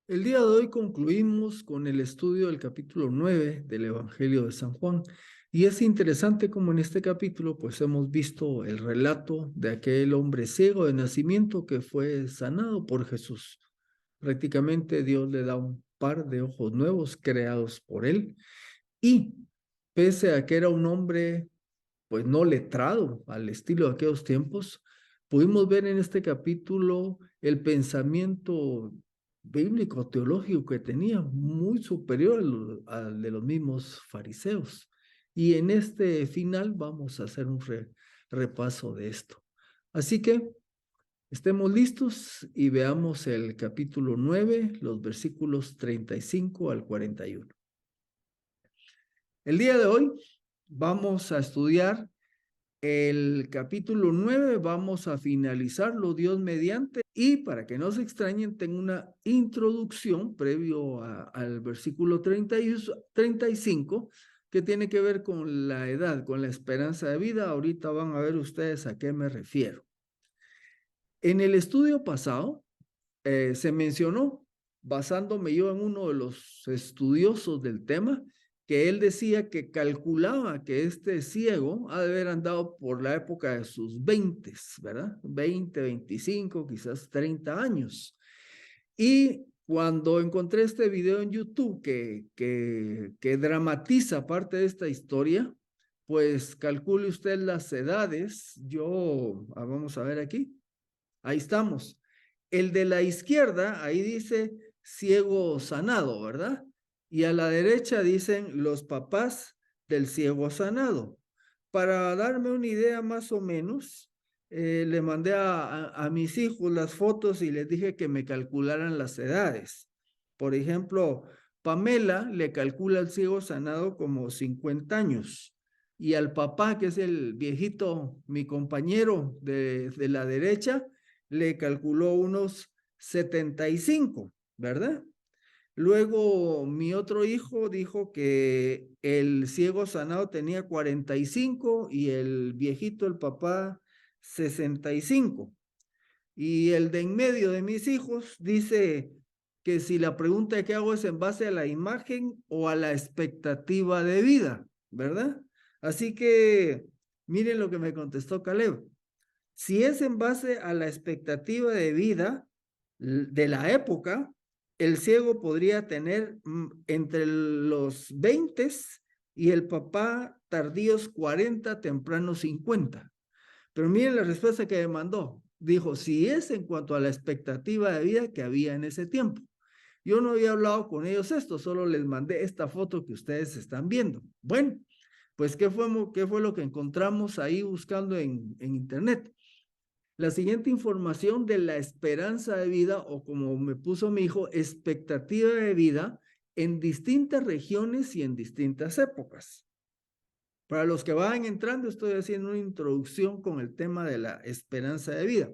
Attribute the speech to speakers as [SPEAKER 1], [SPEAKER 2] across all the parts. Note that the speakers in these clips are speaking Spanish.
[SPEAKER 1] El día de hoy concluimos con el estudio del capítulo 9 del Evangelio de San Juan. Y es interesante como en este capítulo pues hemos visto el relato de aquel hombre ciego de nacimiento que fue sanado por Jesús. Prácticamente Dios le da un par de ojos nuevos creados por él. Y pese a que era un hombre pues no letrado al estilo de aquellos tiempos, pudimos ver en este capítulo el pensamiento bíblico, teológico que tenía, muy superior al de los mismos fariseos. Y en este final vamos a hacer un repaso de esto. Así que estemos listos y veamos el capítulo 9, los versículos 35 al 41. El día de hoy vamos a estudiar el capítulo 9, vamos a finalizarlo Dios mediante, y para que no se extrañen, tengo una introducción previo al versículo 35, que tiene que ver con la edad, con la esperanza de vida. Ahorita van a ver ustedes a qué me refiero. En el estudio pasado se mencionó, basándome yo en uno de los estudiosos del tema, que él decía que calculaba que este ciego ha de haber andado por la época de sus 20, ¿verdad? 20, 25, quizás 30 años. Y cuando encontré este video en YouTube que dramatiza parte de esta historia, pues calcule usted las edades. Vamos a ver aquí. Ahí estamos. El de la izquierda, ahí dice ciego sanado, ¿verdad? Y a la derecha dicen los papás del ciego sanado. Para darme una idea más o menos, le mandé a mis hijos las fotos y les dije que me calcularan las edades. Por ejemplo, Pamela le calcula al ciego sanado como 50 años. Y al papá, que es el viejito, mi compañero de la derecha, le calculó unos 75, ¿verdad? Luego mi otro hijo dijo que el ciego sanado tenía 45 y el viejito, el papá, 65. Y el de en medio de mis hijos dice que si la pregunta que hago es en base a la imagen o a la expectativa de vida, ¿verdad? Así que miren lo que me contestó Caleb. Si es en base a la expectativa de vida de la época, el ciego podría tener entre los 20 y el papá tardíos 40, tempranos 50. Pero miren la respuesta que me mandó. Dijo, si es en cuanto a la expectativa de vida que había en ese tiempo. Yo no había hablado con ellos esto, solo les mandé esta foto que ustedes están viendo. Bueno, pues qué fue lo que encontramos ahí buscando en internet? La siguiente información de la esperanza de vida, o como me puso mi hijo, expectativa de vida en distintas regiones y en distintas épocas. Para los que van entrando, estoy haciendo una introducción con el tema de la esperanza de vida.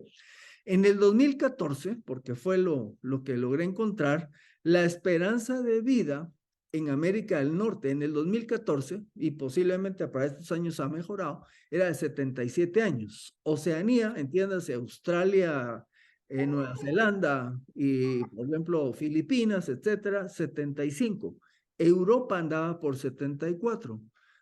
[SPEAKER 1] En el 2014, porque fue lo que logré encontrar, la esperanza de vida en América del Norte en el 2014, y posiblemente para estos años ha mejorado, era de 77 años. Oceanía, entiéndase, Australia, Nueva Zelanda y, por ejemplo, Filipinas, etcétera, 75. Europa andaba por 74.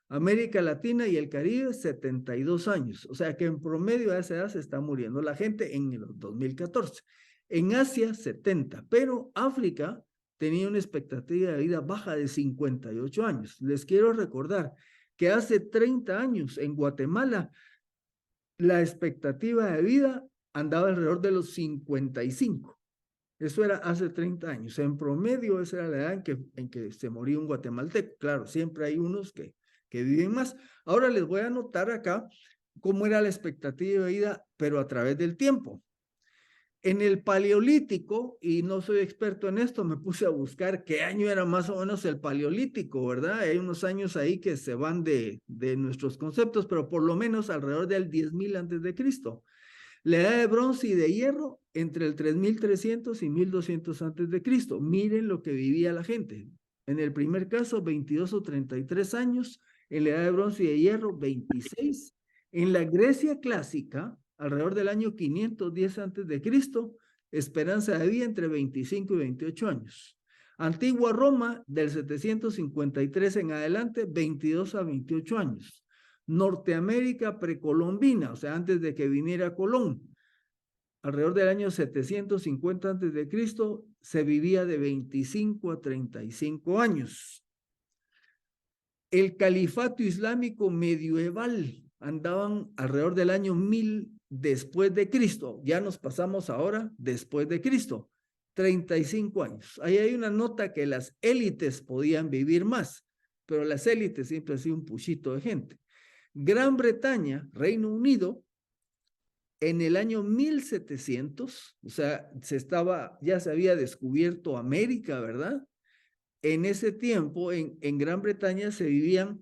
[SPEAKER 1] América Latina y el Caribe, 72 años. O sea que en promedio a esa edad se está muriendo la gente en el 2014. En Asia, 70, pero África tenía una expectativa de vida baja de 58 años. Les quiero recordar que hace 30 años en Guatemala la expectativa de vida andaba alrededor de los 55. Eso era hace 30 años. En promedio, esa era la edad en que se moría un guatemalteco. Claro, siempre hay unos que viven más. Ahora les voy a anotar acá cómo era la expectativa de vida, pero a través del tiempo. En el Paleolítico, y no soy experto en esto, me puse a buscar qué año era más o menos el Paleolítico, ¿verdad? Hay unos años ahí que se van de nuestros conceptos, pero por lo menos alrededor del 10.000 antes de Cristo. La edad de bronce y de hierro entre el 3300 y 1200 antes de Cristo. Miren lo que vivía la gente. En el primer caso, 22 o 33 años. En la edad de bronce y de hierro, 26. En la Grecia clásica, alrededor del año 510 antes de Cristo, esperanza de vida entre 25 y 28 años. Antigua Roma, del 753 en adelante, 22 a 28 años. Norteamérica precolombina, o sea, antes de que viniera Colón, alrededor del año 750 antes de Cristo, se vivía de 25 a 35 años. El califato islámico medieval andaban alrededor del año 1000 después de Cristo. Ya nos pasamos ahora después de Cristo, 35 años. Ahí hay una nota que las élites podían vivir más, pero las élites siempre han sido un puchito de gente. Gran Bretaña, Reino Unido, en el año 1700, o sea, ya se había descubierto América, ¿verdad? En ese tiempo, en Gran Bretaña se vivían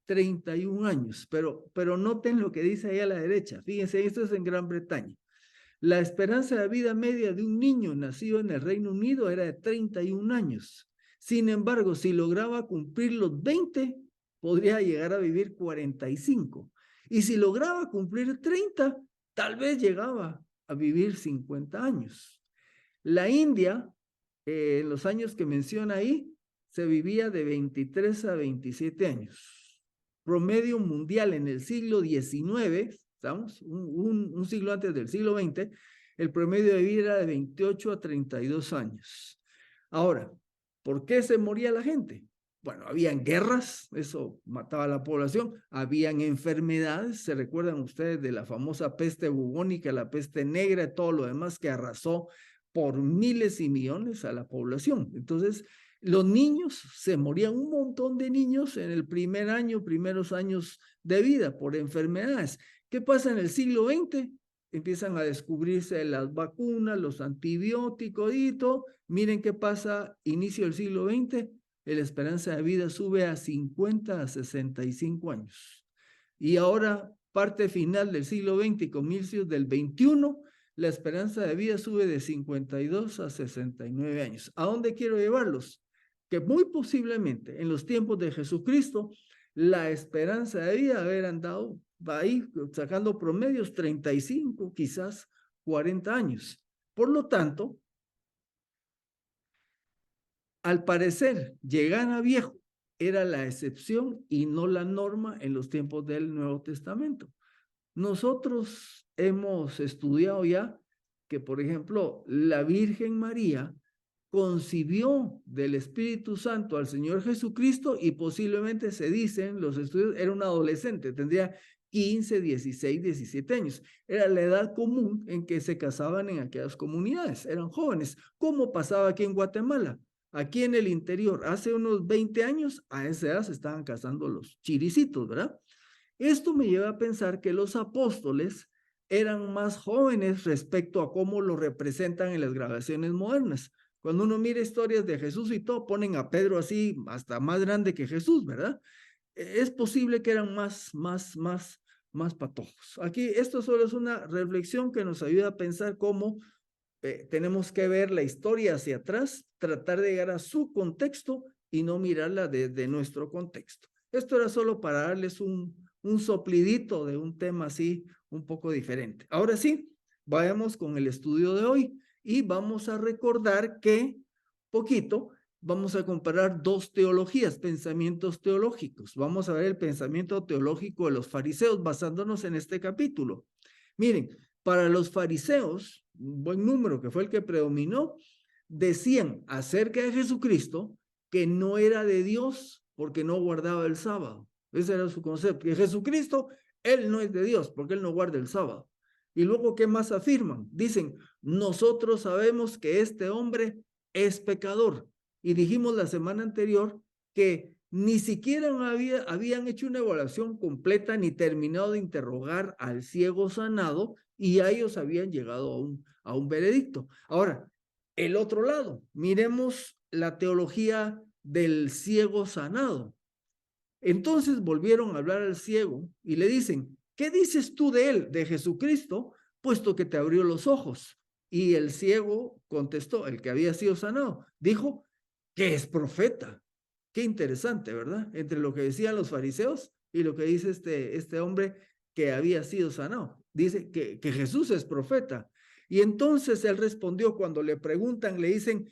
[SPEAKER 1] 31 años, pero noten lo que dice ahí a la derecha. Fíjense, esto es en Gran Bretaña. La esperanza de vida media de un niño nacido en el Reino Unido era de 31 años. Sin embargo, si lograba cumplir los 20, podría llegar a vivir 45. Y si lograba cumplir 30, tal vez llegaba a vivir 50 años. La India, en los años que menciona ahí, se vivía de 23 a 27 años. Promedio mundial en el siglo XIX, ¿estamos? Un siglo antes del siglo XX, el promedio de vida era de 28 a 32 años. Ahora, ¿por qué se moría la gente? Bueno, habían guerras, eso mataba a la población, habían enfermedades, se recuerdan ustedes de la famosa peste bubónica, la peste negra y todo lo demás que arrasó por miles y millones a la población. Entonces, los niños, se morían un montón de niños en el primeros años de vida por enfermedades. ¿Qué pasa en el siglo XX? Empiezan a descubrirse las vacunas, los antibióticos y todo. Miren qué pasa, inicio del siglo XX, la esperanza de vida sube a 50 a 65 años. Y ahora, parte final del siglo XX y comienzos del XXI, la esperanza de vida sube de 52 a 69 años. ¿A dónde quiero llevarlos? Que muy posiblemente en los tiempos de Jesucristo, la esperanza de vida haber andado ahí sacando promedios 35, quizás 40 años. Por lo tanto, al parecer, llegar a viejo era la excepción y no la norma en los tiempos del Nuevo Testamento. Nosotros hemos estudiado ya que, por ejemplo, la Virgen María concibió del Espíritu Santo al Señor Jesucristo y posiblemente se dicen los estudios, era un adolescente, tendría 15, 16, 17 años. Era la edad común en que se casaban en aquellas comunidades, eran jóvenes. ¿Cómo pasaba aquí en Guatemala? Aquí en el interior, hace unos 20 años, a esa edad se estaban casando los chiricitos, ¿verdad? Esto me lleva a pensar que los apóstoles eran más jóvenes respecto a cómo lo representan en las grabaciones modernas. Cuando uno mira historias de Jesús y todo, ponen a Pedro así, hasta más grande que Jesús, ¿verdad? Es posible que eran más patojos. Aquí esto solo es una reflexión que nos ayuda a pensar cómo tenemos que ver la historia hacia atrás, tratar de llegar a su contexto y no mirarla desde nuestro contexto. Esto era solo para darles un soplidito de un tema así un poco diferente. Ahora sí, vayamos con el estudio de hoy y vamos a recordar que vamos a comparar dos teologías, pensamientos teológicos. Vamos a ver el pensamiento teológico de los fariseos basándonos en este capítulo. Miren, para los fariseos, un buen número que fue el que predominó, decían acerca de Jesucristo que no era de Dios porque no guardaba el sábado. Ese era su concepto. Que Jesucristo, él no es de Dios porque él no guarda el sábado. Y luego, ¿qué más afirman? Dicen, nosotros sabemos que este hombre es pecador. Y dijimos la semana anterior que ni siquiera habían hecho una evaluación completa ni terminado de interrogar al ciego sanado y a ellos habían llegado a un veredicto. Ahora, el otro lado, miremos la teología del ciego sanado. Entonces volvieron a hablar al ciego y le dicen, ¿qué dices tú de él, de Jesucristo, puesto que te abrió los ojos? Y el ciego contestó, el que había sido sanado, dijo que es profeta. Qué interesante, ¿verdad? Entre lo que decían los fariseos y lo que dice este hombre que había sido sanado. Dice que Jesús es profeta. Y entonces él respondió cuando le preguntan, le dicen,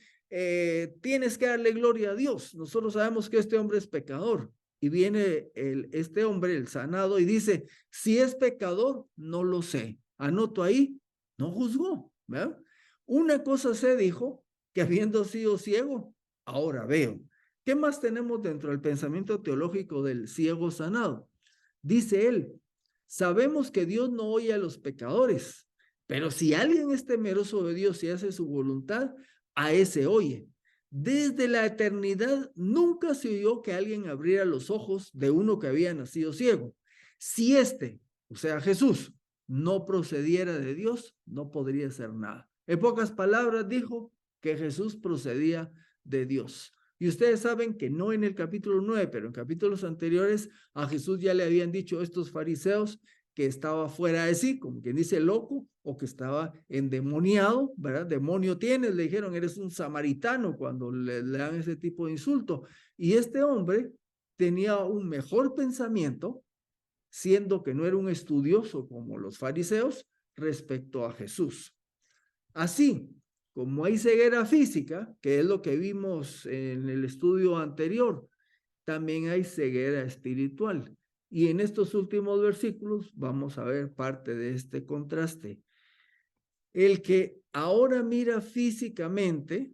[SPEAKER 1] tienes que darle gloria a Dios. Nosotros sabemos que este hombre es pecador. Y viene este hombre, el sanado, y dice, si es pecador, no lo sé. Anoto ahí, no juzgó. ¿Verdad? Una cosa se dijo, que habiendo sido ciego, ahora veo. ¿Qué más tenemos dentro del pensamiento teológico del ciego sanado? Dice él, sabemos que Dios no oye a los pecadores, pero si alguien es temeroso de Dios y hace su voluntad, a ese oye. Desde la eternidad nunca se oyó que alguien abriera los ojos de uno que había nacido ciego. Si o sea, Jesús, no procediera de Dios, no podría ser nada. En pocas palabras dijo que Jesús procedía de Dios. Y ustedes saben que no en el capítulo 9, pero en capítulos anteriores a Jesús ya le habían dicho estos fariseos que estaba fuera de sí, como quien dice loco, o que estaba endemoniado, ¿verdad? Demonio tienes, le dijeron, eres un samaritano cuando le dan ese tipo de insulto. Y este hombre tenía un mejor pensamiento, siendo que no era un estudioso como los fariseos, respecto a Jesús. Así como hay ceguera física, que es lo que vimos en el estudio anterior, también hay ceguera espiritual. Y en estos últimos versículos vamos a ver parte de este contraste. El que ahora mira físicamente,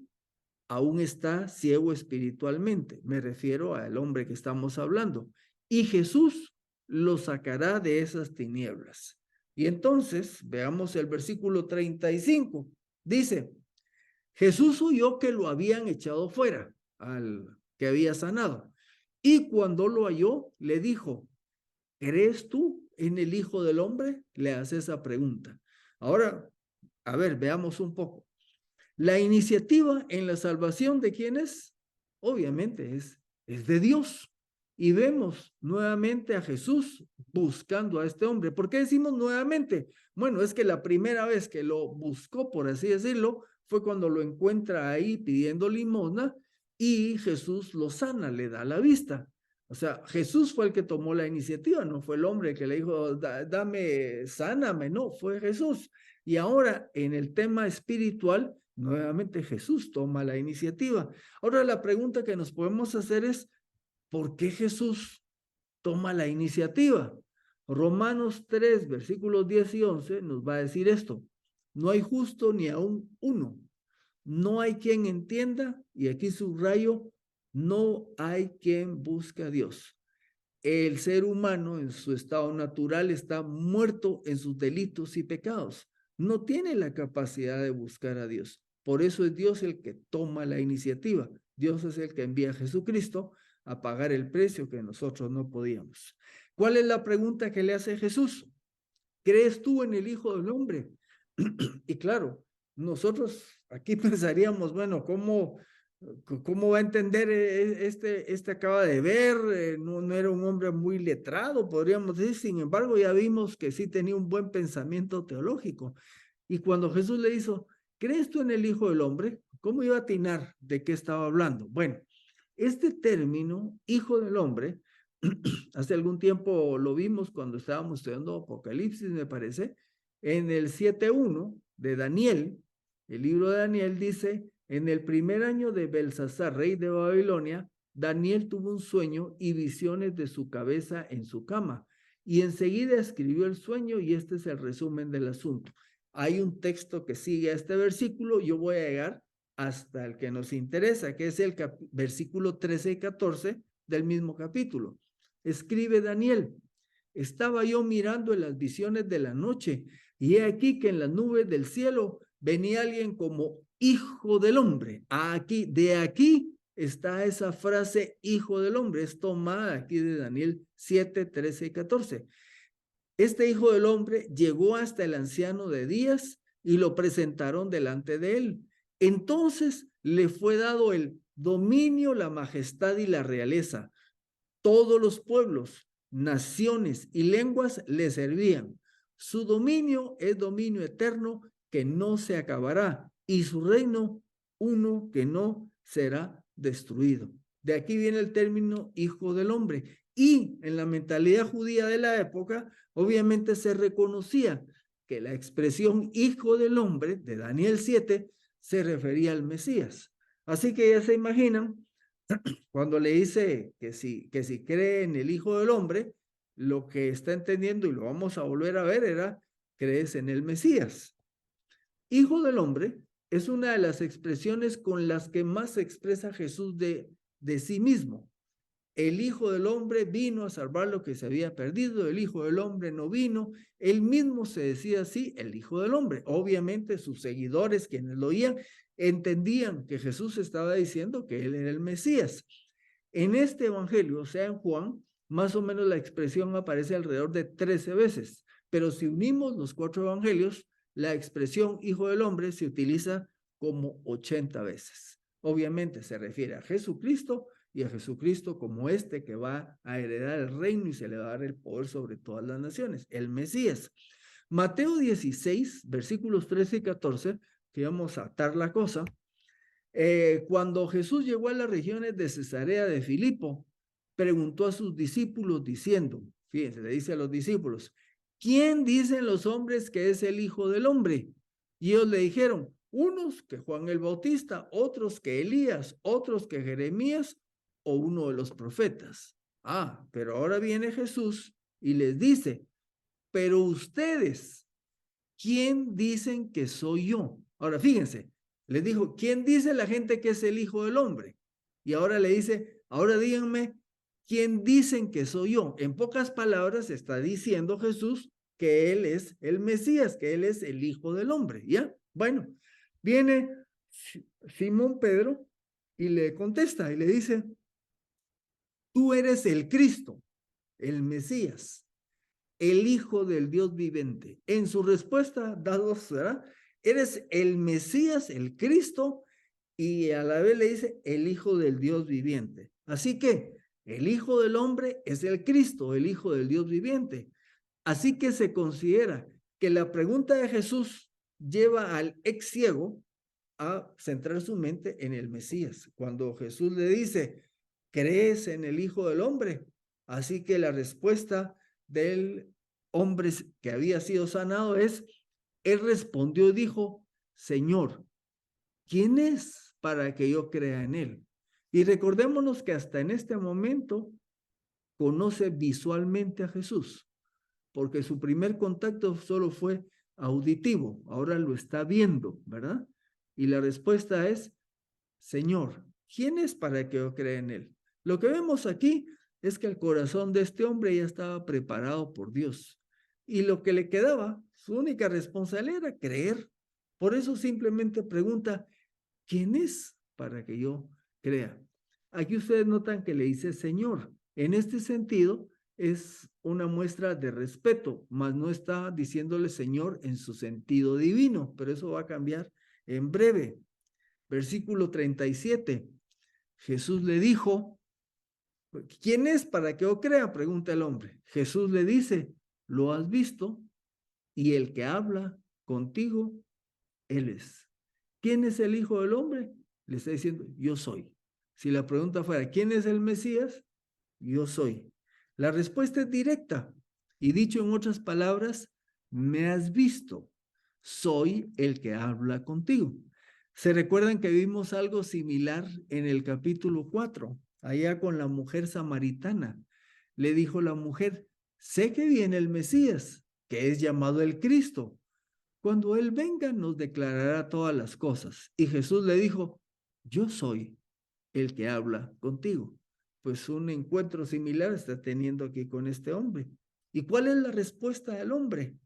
[SPEAKER 1] aún está ciego espiritualmente. Me refiero al hombre que estamos hablando. Y Jesús lo sacará de esas tinieblas. Y entonces, veamos el versículo 35. Dice, Jesús oyó que lo habían echado fuera, al que había sanado. Y cuando lo halló, le dijo, ¿crees tú en el Hijo del Hombre? Le hace esa pregunta. Ahora, a ver, veamos un poco. La iniciativa en la salvación de quién es, obviamente es de Dios. Y vemos nuevamente a Jesús buscando a este hombre. ¿Por qué decimos nuevamente? Bueno, es que la primera vez que lo buscó, por así decirlo, fue cuando lo encuentra ahí pidiendo limosna y Jesús lo sana, le da la vista. O sea, Jesús fue el que tomó la iniciativa, no fue el hombre que le dijo, dame, sáname, no, fue Jesús. Y ahora en el tema espiritual, nuevamente Jesús toma la iniciativa. Ahora la pregunta que nos podemos hacer es, ¿por qué Jesús toma la iniciativa? Romanos 3, versículos 10 y 11 nos va a decir esto. No hay justo ni aún uno. No hay quien entienda, y aquí subrayo, no hay quien busque a Dios. El ser humano en su estado natural está muerto en sus delitos y pecados. No tiene la capacidad de buscar a Dios. Por eso es Dios el que toma la iniciativa. Dios es el que envía a Jesucristo a pagar el precio que nosotros no podíamos. ¿Cuál es la pregunta que le hace Jesús? ¿Crees tú en el Hijo del Hombre? Y claro, nosotros aquí pensaríamos, bueno, ¿cómo va a entender este acaba de ver? No era un hombre muy letrado, podríamos decir. Sin embargo, ya vimos que sí tenía un buen pensamiento teológico. Y cuando Jesús le hizo, ¿crees tú en el Hijo del Hombre? ¿Cómo iba a atinar de qué estaba hablando? Bueno, este término, Hijo del Hombre, hace algún tiempo lo vimos cuando estábamos estudiando Apocalipsis, me parece, en el 7:1 de Daniel, el libro de Daniel dice, en el primer año de Belsasar, rey de Babilonia, Daniel tuvo un sueño y visiones de su cabeza en su cama. Y enseguida escribió el sueño y este es el resumen del asunto. Hay un texto que sigue a este versículo, yo voy a llegar hasta el que nos interesa, que es el versículo 13 y 14 del mismo capítulo. Escribe Daniel, estaba yo mirando en las visiones de la noche y he aquí que en las nubes del cielo venía alguien como hijo del hombre. Aquí, de aquí está esa frase hijo del hombre, es tomada aquí de Daniel 7, 13 y 14. Este hijo del hombre llegó hasta el anciano de días y lo presentaron delante de él. Entonces le fue dado el dominio, la majestad y la realeza. Todos los pueblos, naciones y lenguas le servían. Su dominio es dominio eterno que no se acabará y su reino uno que no será destruido. De aquí viene el término hijo del hombre. Y en la mentalidad judía de la época, obviamente se reconocía que la expresión hijo del hombre de Daniel 7 se refería al Mesías. Así que ya se imaginan, cuando le dice que si cree en el Hijo del Hombre, lo que está entendiendo, y lo vamos a volver a ver, era crees en el Mesías. Hijo del Hombre es una de las expresiones con las que más se expresa Jesús de sí mismo. El Hijo del Hombre vino a salvar lo que se había perdido, el Hijo del Hombre no vino, él mismo se decía así, el Hijo del Hombre. Obviamente sus seguidores, quienes lo oían, entendían que Jesús estaba diciendo que él era el Mesías. En este evangelio, o sea, en Juan, más o menos la expresión aparece alrededor de 13 veces, pero si unimos los 4 evangelios, la expresión Hijo del Hombre se utiliza como 80 veces. Obviamente se refiere a Jesucristo y a Jesucristo como este que va a heredar el reino y se le va a dar el poder sobre todas las naciones, el Mesías. Mateo 16, versículos 13 y 14, que vamos a atar la cosa. Cuando Jesús llegó a las regiones de Cesarea de Filipo, preguntó a sus discípulos diciendo, fíjense, le dice a los discípulos, ¿quién dicen los hombres que es el Hijo del Hombre? Y ellos le dijeron, unos que Juan el Bautista, otros que Elías, otros que Jeremías o uno de los profetas. Ah, pero ahora viene Jesús y les dice, pero ustedes, ¿quién dicen que soy yo? Ahora fíjense, les dijo, ¿quién dice la gente que es el Hijo del Hombre? Y ahora le dice, ahora díganme, ¿quién dicen que soy yo? En pocas palabras está diciendo Jesús que él es el Mesías, que él es el Hijo del Hombre, ¿ya? Bueno, viene Simón Pedro y le contesta y le dice, tú eres el Cristo, el Mesías, el Hijo del Dios viviente. En su respuesta, dados, ¿verdad? Eres el Mesías, el Cristo, y a la vez le dice el Hijo del Dios viviente. Así que el Hijo del Hombre es el Cristo, el Hijo del Dios viviente. Así que se considera que la pregunta de Jesús lleva al ex ciego a centrar su mente en el Mesías. Cuando Jesús le dice, ¿crees en el Hijo del Hombre? Así que la respuesta del hombre que había sido sanado es, él respondió y dijo, Señor, ¿quién es para que yo crea en él? Y recordémonos que hasta en este momento conoce visualmente a Jesús, porque su primer contacto solo fue auditivo, ahora lo está viendo, ¿verdad? Y la respuesta es, Señor, ¿quién es para que yo crea en él? Lo que vemos aquí es que el corazón de este hombre ya estaba preparado por Dios. Y lo que le quedaba, su única responsabilidad era creer. Por eso simplemente pregunta, ¿quién es para que yo crea? Aquí ustedes notan que le dice Señor. En este sentido, es una muestra de respeto, mas no está diciéndole Señor en su sentido divino, pero eso va a cambiar en breve. Versículo 37. Jesús le dijo, ¿quién es para que yo crea? Pregunta el hombre. Jesús le dice, lo has visto y el que habla contigo, él es. ¿Quién es el Hijo del Hombre? Le está diciendo, yo soy. Si la pregunta fuera, ¿quién es el Mesías? Yo soy. La respuesta es directa. Y dicho en otras palabras, me has visto. Soy el que habla contigo. ¿Se recuerdan que vimos algo similar en el capítulo 4? Allá con la mujer samaritana. Le dijo la mujer, sé que viene el Mesías, que es llamado el Cristo. Cuando Él venga nos declarará todas las cosas. Y Jesús le dijo, yo soy el que habla contigo. Pues un encuentro similar está teniendo aquí con este hombre. ¿Y cuál es la respuesta del hombre?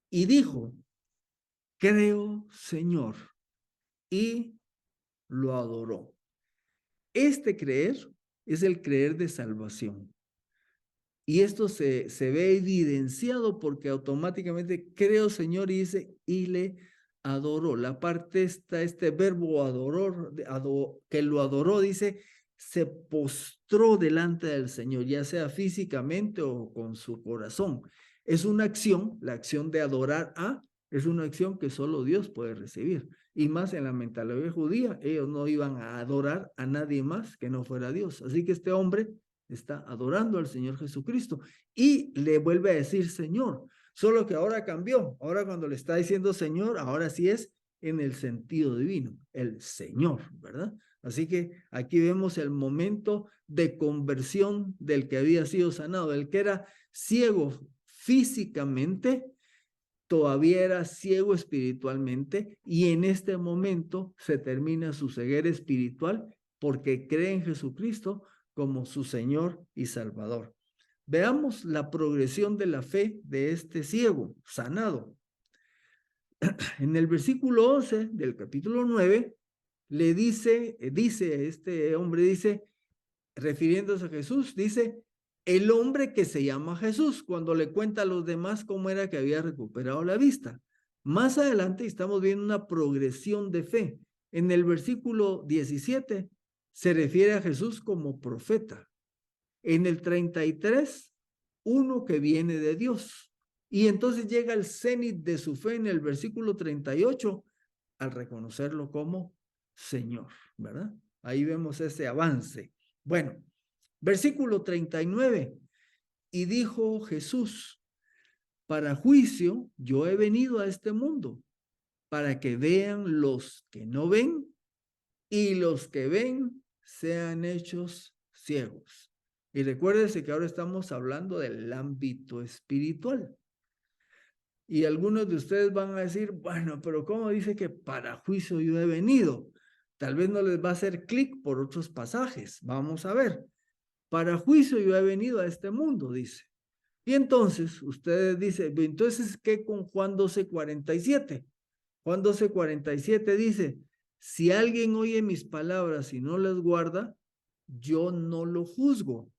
[SPEAKER 1] Y dijo, creo, Señor, y lo adoró. Este creer es el creer de salvación. Y esto se ve evidenciado porque automáticamente creo, Señor, y dice, y le adoró. La parte está, este verbo adoró, que lo adoró, dice, se postró delante del Señor, ya sea físicamente o con su corazón. Es una acción, la acción de adorar a, es una acción que solo Dios puede recibir. Y más en la mentalidad judía, ellos no iban a adorar a nadie más que no fuera Dios. Así que este hombre está adorando al Señor Jesucristo y le vuelve a decir Señor. solo que ahora cambió. Ahora cuando le está diciendo Señor, ahora sí es en el sentido divino, el Señor, ¿verdad? Así que aquí vemos el momento de conversión del que había sido sanado, el que era ciego físicamente, todavía era ciego espiritualmente, y en este momento se termina su ceguera espiritual porque cree en Jesucristo como su Señor y Salvador. Veamos la progresión de la fe de este ciego sanado. En el versículo 11 del capítulo 9, le dice este hombre, dice, refiriéndose a Jesús, dice, el hombre que se llama Jesús, cuando le cuenta a los demás cómo era que había recuperado la vista. Más adelante estamos viendo una progresión de fe. En el versículo 17 se refiere a Jesús como profeta. En el 33, uno que viene de Dios. Y entonces llega el cenit de su fe en el versículo 38 al reconocerlo como Señor, ¿verdad? Ahí vemos ese avance. Bueno, versículo 39. Y dijo Jesús, para juicio yo he venido a este mundo, para que vean los que no ven y los que ven sean hechos ciegos. Y recuérdense que ahora estamos hablando del ámbito espiritual. Y algunos de ustedes van a decir, bueno, pero ¿cómo dice que para juicio yo he venido? Tal vez no les va a hacer clic por otros pasajes. Vamos a ver. Para juicio yo he venido a este mundo, dice. Y entonces, ustedes dicen, entonces, ¿qué con Juan 12:47? Juan 12:47 dice, si alguien oye mis palabras y no las guarda, yo no lo juzgo,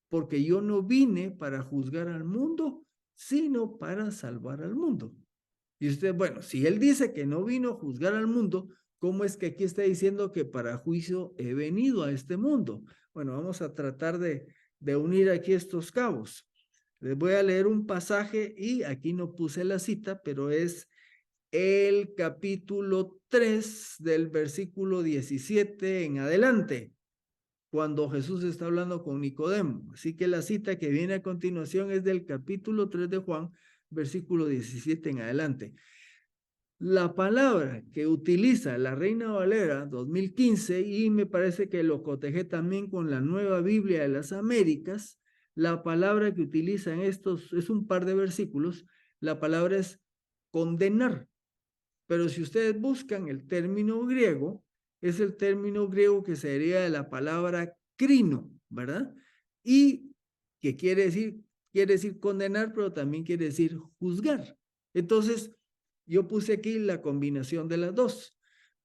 [SPEAKER 1] porque yo no vine para juzgar al mundo, sino para salvar al mundo. Y usted, bueno, si él dice que no vino a juzgar al mundo, ¿cómo es que aquí está diciendo que para juicio he venido a este mundo? Bueno, vamos a tratar de unir aquí estos cabos. Les voy a leer un pasaje y aquí no puse la cita, pero es el capítulo 3 del versículo 17 en adelante, cuando Jesús está hablando con Nicodemo. Así que la cita que viene a continuación es del capítulo 3 de Juan, versículo 17 en adelante. La palabra que utiliza la Reina Valera 2015, y me parece que lo cotejé también con la Nueva Biblia de las Américas, la palabra que utiliza en estos, es un par de versículos, la palabra es condenar. Pero si ustedes buscan el término griego, es el término griego que sería de la palabra crino, ¿verdad? Y que quiere decir condenar, pero también quiere decir juzgar. Entonces, yo puse aquí la combinación de las dos,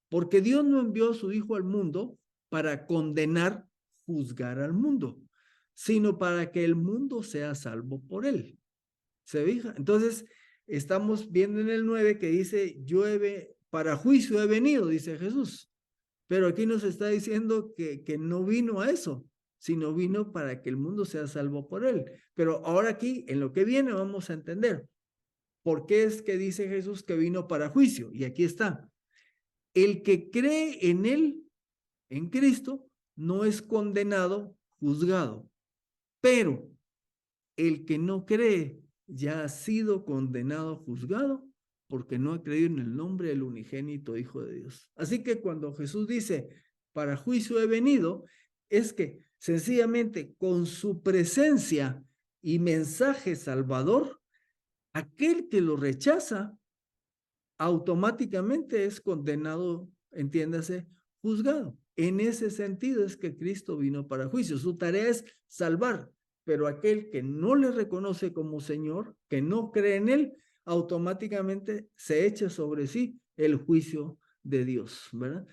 [SPEAKER 1] porque Dios no envió a su Hijo al mundo para condenar, juzgar al mundo, sino para que el mundo sea salvo por él. ¿Se fija? Entonces, estamos viendo en el 9 que dice, para juicio he venido, dice Jesús. Pero aquí nos está diciendo que no vino a eso, sino vino para que el mundo sea salvo por él. Pero ahora aquí, en lo que viene, vamos a entender por qué es que dice Jesús que vino para juicio. Y aquí está. El que cree en él, en Cristo, no es condenado, juzgado. Pero el que no cree ya ha sido condenado, juzgado, porque no ha creído en el nombre del unigénito Hijo de Dios. Así que cuando Jesús dice, para juicio he venido, es que sencillamente con su presencia y mensaje salvador, aquel que lo rechaza automáticamente es condenado, entiéndase, juzgado. En ese sentido es que Cristo vino para juicio. Su tarea es salvar, pero aquel que no le reconoce como Señor, que no cree en él, automáticamente se echa sobre sí el juicio de Dios, ¿verdad?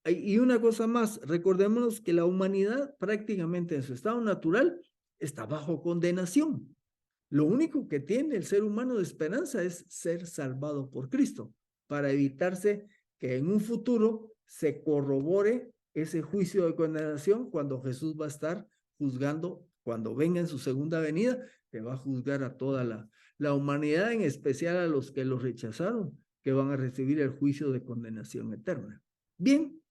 [SPEAKER 1] Y una cosa más, recordémonos que la humanidad prácticamente en su estado natural está bajo condenación. Lo único que tiene el ser humano de esperanza es ser salvado por Cristo, para evitarse que en un futuro se corrobore ese juicio de condenación cuando Jesús va a estar juzgando, cuando venga en su segunda venida, que va a juzgar a toda la humanidad, en especial a los que lo rechazaron, que van a recibir el juicio de condenación eterna. Bien,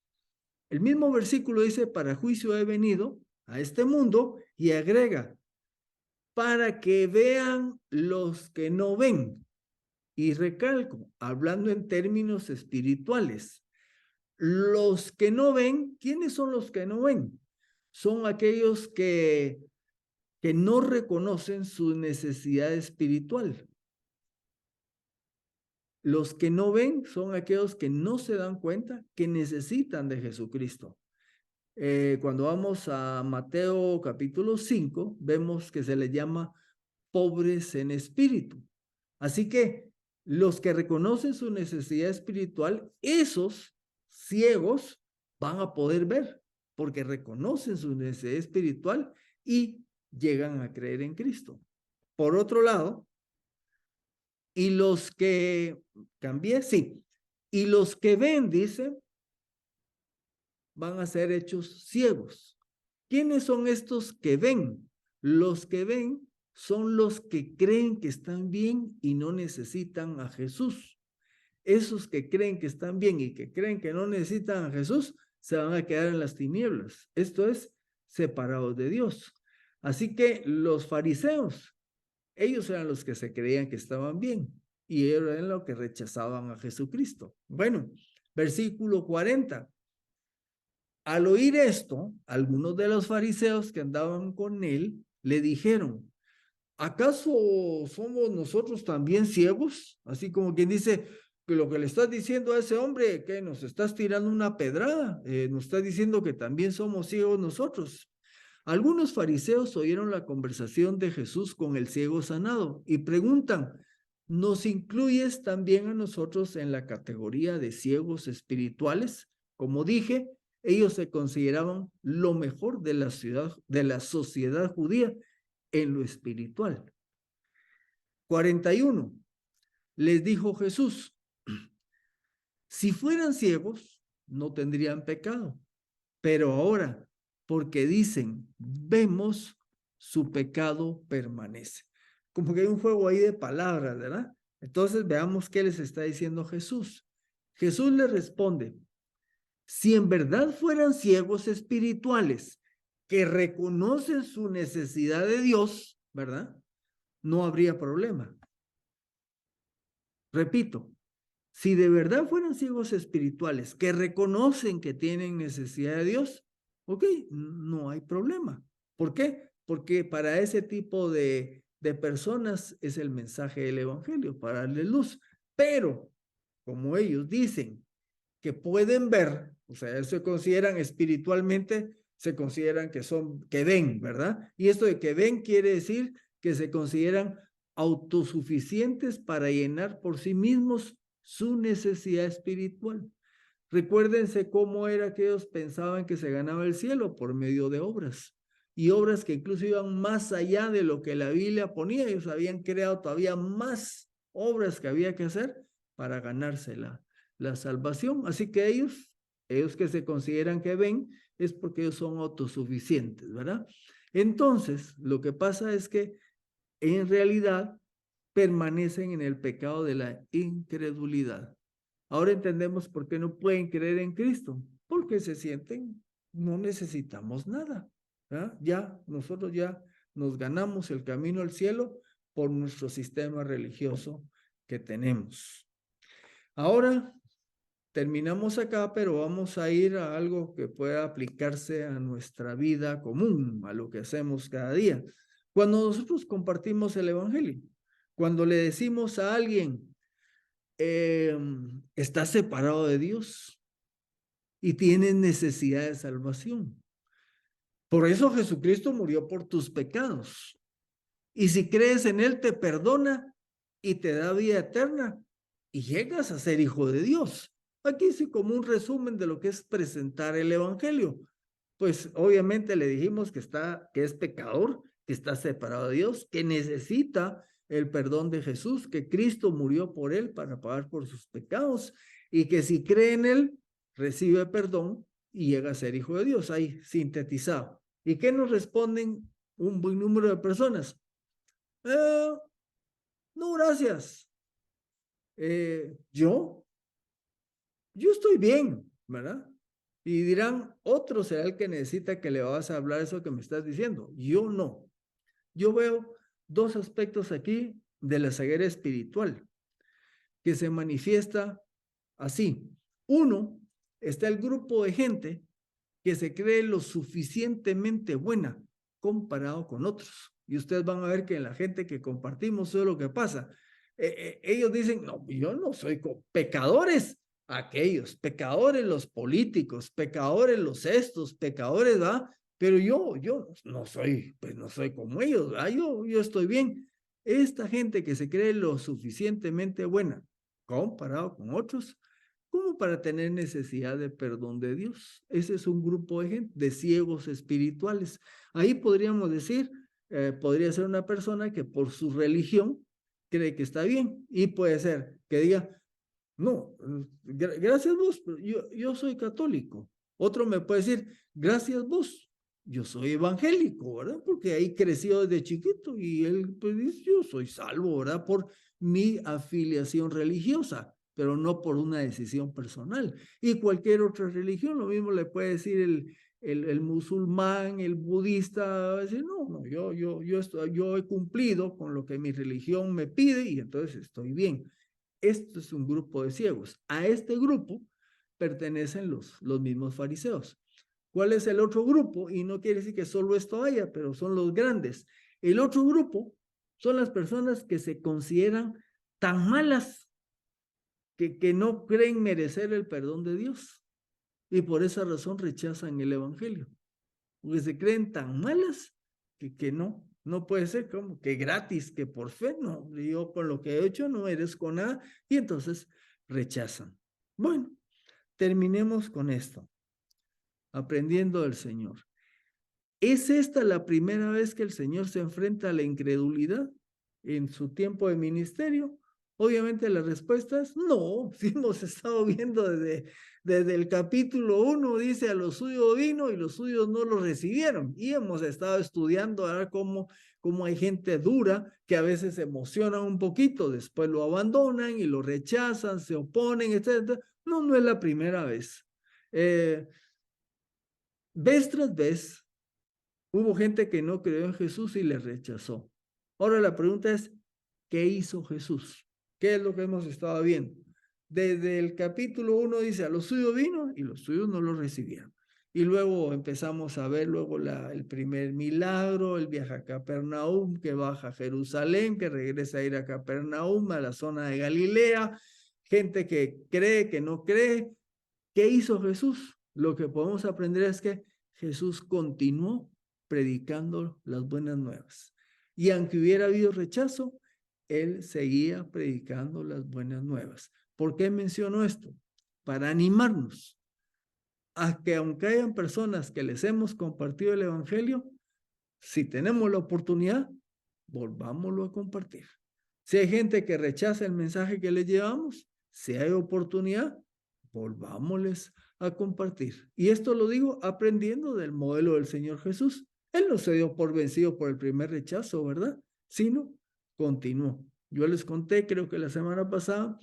[SPEAKER 1] el mismo versículo dice, para juicio he venido a este mundo, y agrega, para que vean los que no ven. Y recalco, hablando en términos espirituales, los que no ven, ¿quiénes son los que no ven? Son aquellos que no reconocen su necesidad espiritual. Los que no ven son aquellos que no se dan cuenta que necesitan de Jesucristo. Cuando vamos a Mateo capítulo 5, vemos que se les llama pobres en espíritu. Así que los que reconocen su necesidad espiritual, esos ciegos van a poder ver, porque reconocen su necesidad espiritual y llegan a creer en Cristo. Por otro lado, y los que, cambié, sí, y los que ven, dice, van a ser hechos ciegos. ¿Quiénes son estos que ven? Los que ven son los que creen que están bien y no necesitan a Jesús. Esos que creen que están bien y que creen que no necesitan a Jesús, se van a quedar en las tinieblas. Esto es, separados de Dios. Así que los fariseos, ellos eran los que se creían que estaban bien y eran los que rechazaban a Jesucristo. Bueno, versículo 40. Al oír esto, algunos de los fariseos que andaban con él le dijeron, ¿acaso somos nosotros también ciegos? Así como quien dice que lo que le estás diciendo a ese hombre, que nos estás tirando una pedrada, nos está diciendo que también somos ciegos nosotros. Algunos fariseos oyeron la conversación de Jesús con el ciego sanado y preguntan, ¿nos incluyes también a nosotros en la categoría de ciegos espirituales? Como dije, ellos se consideraban lo mejor de la sociedad judía en lo espiritual. 41. Les dijo Jesús, si fueran ciegos, no tendrían pecado, pero ahora, porque dicen, vemos, su pecado permanece. Como que hay un juego ahí de palabras, ¿verdad? Entonces veamos qué les está diciendo Jesús. Jesús les responde, si en verdad fueran ciegos espirituales que reconocen su necesidad de Dios, ¿verdad? No habría problema. Repito, si de verdad fueran ciegos espirituales que reconocen que tienen necesidad de Dios, ok, no hay problema. ¿Por qué? Porque para ese tipo de personas es el mensaje del evangelio, para darles luz. Pero, como ellos dicen que pueden ver, o sea, ellos se consideran espiritualmente, se consideran que ven, ¿verdad? Y esto de que ven quiere decir que se consideran autosuficientes para llenar por sí mismos su necesidad espiritual. Recuérdense cómo era que ellos pensaban que se ganaba el cielo por medio de obras, y obras que incluso iban más allá de lo que la Biblia ponía. Ellos habían creado todavía más obras que había que hacer para ganarse la salvación. Así que ellos que se consideran que ven, es porque ellos son autosuficientes, ¿verdad? Entonces, lo que pasa es que en realidad permanecen en el pecado de la incredulidad. Ahora entendemos por qué no pueden creer en Cristo, porque se sienten, no necesitamos nada, ¿verdad? Nosotros ya nos ganamos el camino al cielo por nuestro sistema religioso que tenemos. Ahora terminamos acá, pero vamos a ir a algo que pueda aplicarse a nuestra vida común, a lo que hacemos cada día. Cuando nosotros compartimos el evangelio, cuando le decimos a alguien, estás separado de Dios y tienes necesidad de salvación. Por eso Jesucristo murió por tus pecados. Y si crees en Él, te perdona y te da vida eterna y llegas a ser hijo de Dios. Aquí sí como un resumen de lo que es presentar el evangelio. Pues obviamente le dijimos que es pecador, que está separado de Dios, que necesita el perdón de Jesús, que Cristo murió por él para pagar por sus pecados y que si cree en él, recibe perdón y llega a ser hijo de Dios. Ahí sintetizado. ¿Y qué nos responden un buen número de personas? No, gracias. Yo estoy bien, ¿verdad? Y dirán, otro será el que necesita que le vas a hablar eso que me estás diciendo. Yo no. Yo veo dos aspectos aquí de la ceguera espiritual que se manifiesta así. Uno, está el grupo de gente que se cree lo suficientemente buena comparado con otros. Y ustedes van a ver que en la gente que compartimos eso es lo que pasa. Ellos dicen, no, yo no soy pecadores, aquellos, pecadores los políticos, pecadores los estos, pecadores, ¿va? Pero yo no soy, pues no soy como ellos, ¿va? Yo estoy bien. Esta gente que se cree lo suficientemente buena comparado con otros, como para tener necesidad de perdón de Dios. Ese es un grupo de gente, de ciegos espirituales. Ahí podríamos decir, podría ser una persona que por su religión cree que está bien, y puede ser que diga, no, gracias vos, yo soy católico. Otro me puede decir, gracias vos, yo soy evangélico, ¿verdad? Porque ahí creció desde chiquito y él pues dice, yo soy salvo, ¿verdad? Por mi afiliación religiosa, pero no por una decisión personal. Y cualquier otra religión, lo mismo le puede decir el musulmán, el budista, va a decir, no, yo he cumplido con lo que mi religión me pide y entonces estoy bien. Esto es un grupo de ciegos. A este grupo pertenecen los mismos fariseos. ¿Cuál es el otro grupo? Y no quiere decir que solo esto haya, pero son los grandes. El otro grupo son las personas que se consideran tan malas que no creen merecer el perdón de Dios. Y por esa razón rechazan el evangelio. Porque se creen tan malas que no puede ser como que gratis, que por fe, no, yo con lo que he hecho no merezco nada, y entonces rechazan. Bueno, terminemos con esto, aprendiendo del Señor. ¿Es esta la primera vez que el Señor se enfrenta a la incredulidad en su tiempo de ministerio? Obviamente la respuesta es no. Sí, hemos estado viendo desde el capítulo 1, dice, a los suyos vino y los suyos no lo recibieron. Y hemos estado estudiando ahora cómo hay gente dura que a veces se emociona un poquito, después lo abandonan y lo rechazan, se oponen, etc. No, no es la primera vez. Vez tras vez, hubo gente que no creyó en Jesús y le rechazó. Ahora la pregunta es, ¿qué hizo Jesús? ¿Qué es lo que hemos estado viendo? Desde el capítulo 1 dice, a los suyos vino y los suyos no lo recibieron. Y luego empezamos a ver luego el primer milagro, el viaje a Capernaum, que baja a Jerusalén, que regresa a ir a Capernaum, a la zona de Galilea, gente que cree, que no cree. ¿Qué hizo Jesús? Lo que podemos aprender es que Jesús continuó predicando las buenas nuevas. Y aunque hubiera habido rechazo, él seguía predicando las buenas nuevas. ¿Por qué menciono esto? Para animarnos a que aunque hayan personas que les hemos compartido el evangelio, si tenemos la oportunidad, volvámoslo a compartir. Si hay gente que rechaza el mensaje que les llevamos, si hay oportunidad, volvámosles a compartir. Y esto lo digo aprendiendo del modelo del Señor Jesús. Él no se dio por vencido por el primer rechazo, ¿verdad? Sino continuó. Yo les conté, creo que la semana pasada,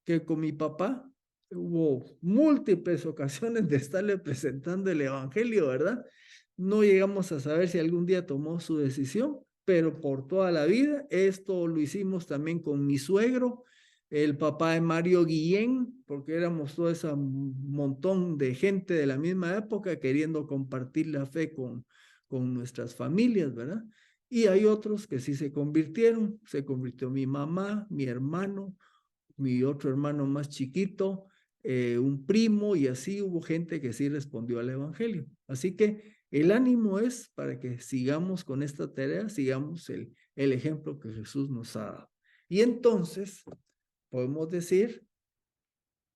[SPEAKER 1] que con mi papá hubo múltiples ocasiones de estarle presentando el evangelio, ¿verdad? No llegamos a saber si algún día tomó su decisión, pero por toda la vida, esto lo hicimos también con mi suegro, el papá de Mario Guillén, porque éramos todo ese montón de gente de la misma época queriendo compartir la fe con nuestras familias, ¿verdad? Y hay otros que sí se convirtió mi mamá, mi hermano, mi otro hermano más chiquito, un primo, y así hubo gente que sí respondió al evangelio. Así que el ánimo es para que sigamos con esta tarea, sigamos el ejemplo que Jesús nos ha dado. Y entonces podemos decir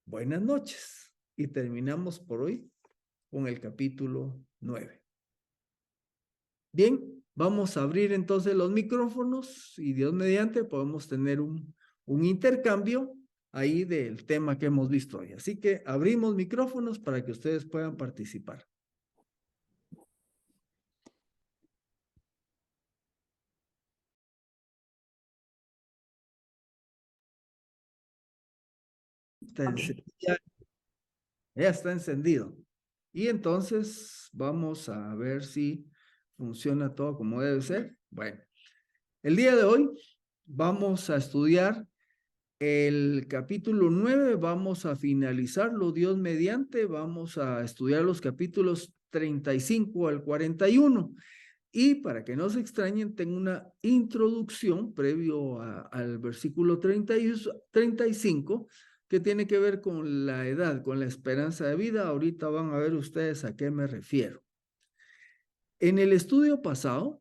[SPEAKER 1] buenas noches y terminamos por hoy con el capítulo 9. Bien, vamos a abrir entonces los micrófonos y Dios mediante podemos tener un intercambio ahí del tema que hemos visto hoy. Así que abrimos micrófonos para que ustedes puedan participar. Ya está encendido. Y entonces vamos a ver si funciona todo como debe ser. Bueno, El día de hoy vamos a estudiar el capítulo 9, vamos a finalizarlo Dios mediante, vamos a estudiar los capítulos 35 al 41. Y para que no se extrañen, tengo una introducción previo al versículo 35 que tiene que ver con la edad, con la esperanza de vida. Ahorita van a ver ustedes a qué me refiero. En el estudio pasado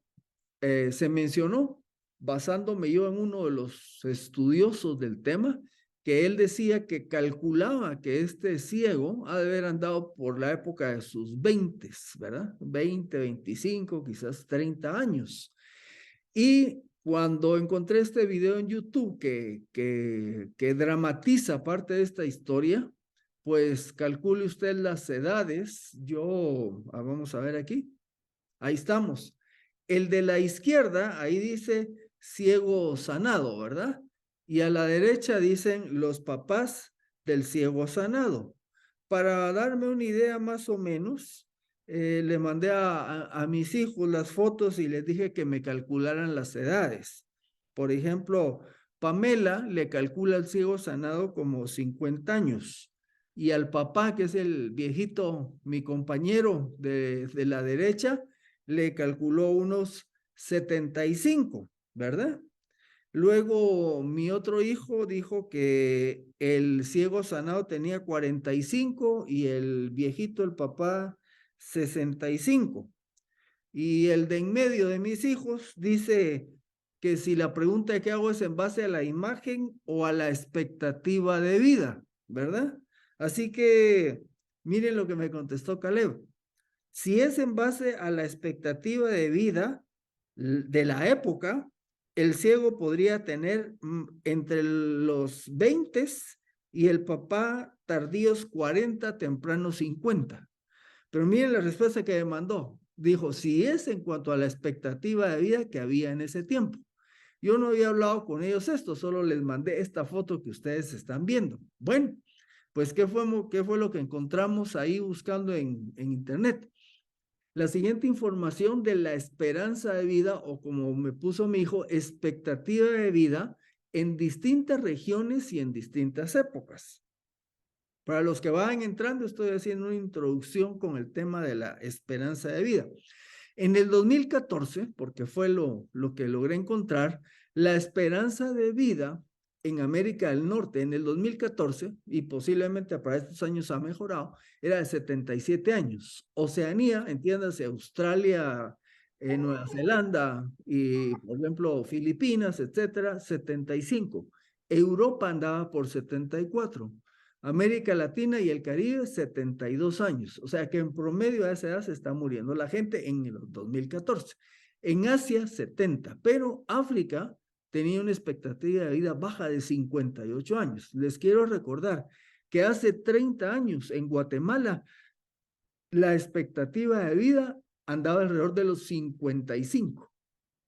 [SPEAKER 1] se mencionó, basándome yo en uno de los estudiosos del tema, que él decía que calculaba que este ciego ha de haber andado por la época de sus 20, ¿verdad? 20, 25, quizás 30 años. Y cuando encontré este video en YouTube que dramatiza parte de esta historia, pues calcule usted las edades. Vamos a ver aquí. Ahí estamos. El de la izquierda, ahí dice ciego sanado, ¿verdad? Y a la derecha dicen los papás del ciego sanado. Para darme una idea más o menos, le mandé a mis hijos las fotos y les dije que me calcularan las edades. Por ejemplo, Pamela le calcula al ciego sanado como 50 años. Y al papá, que es el viejito, mi compañero de la derecha, le calculó unos 75, ¿verdad? Luego mi otro hijo dijo que el ciego sanado tenía 45 y el viejito, el papá, 65. Y el de en medio de mis hijos dice que si la pregunta que hago es en base a la imagen o a la expectativa de vida, ¿verdad? Así que miren lo que me contestó Caleb. Si es en base a la expectativa de vida de la época, el ciego podría tener entre los 20 y el papá tardíos 40, tempranos 50. Pero miren la respuesta que me mandó. Dijo, si es en cuanto a la expectativa de vida que había en ese tiempo. Yo no había hablado con ellos esto, solo les mandé esta foto que ustedes están viendo. Bueno, pues ¿qué fue lo que encontramos ahí buscando en internet? La siguiente información de la esperanza de vida, o como me puso mi hijo, expectativa de vida en distintas regiones y en distintas épocas. Para los que van entrando, estoy haciendo una introducción con el tema de la esperanza de vida. En el 2014, porque fue lo que logré encontrar, la esperanza de vida en América del Norte en el 2014, y posiblemente para estos años ha mejorado, era de 77 años. Oceanía, entiéndase, Australia, Nueva Zelanda y, por ejemplo, Filipinas, etcétera, 75. Europa andaba por 74. América Latina y el Caribe, 72 años. O sea que en promedio a esa edad se está muriendo la gente en el 2014. En Asia, 70. Pero África tenía una expectativa de vida baja de 58 años. Les quiero recordar que hace 30 años en Guatemala la expectativa de vida andaba alrededor de los 55.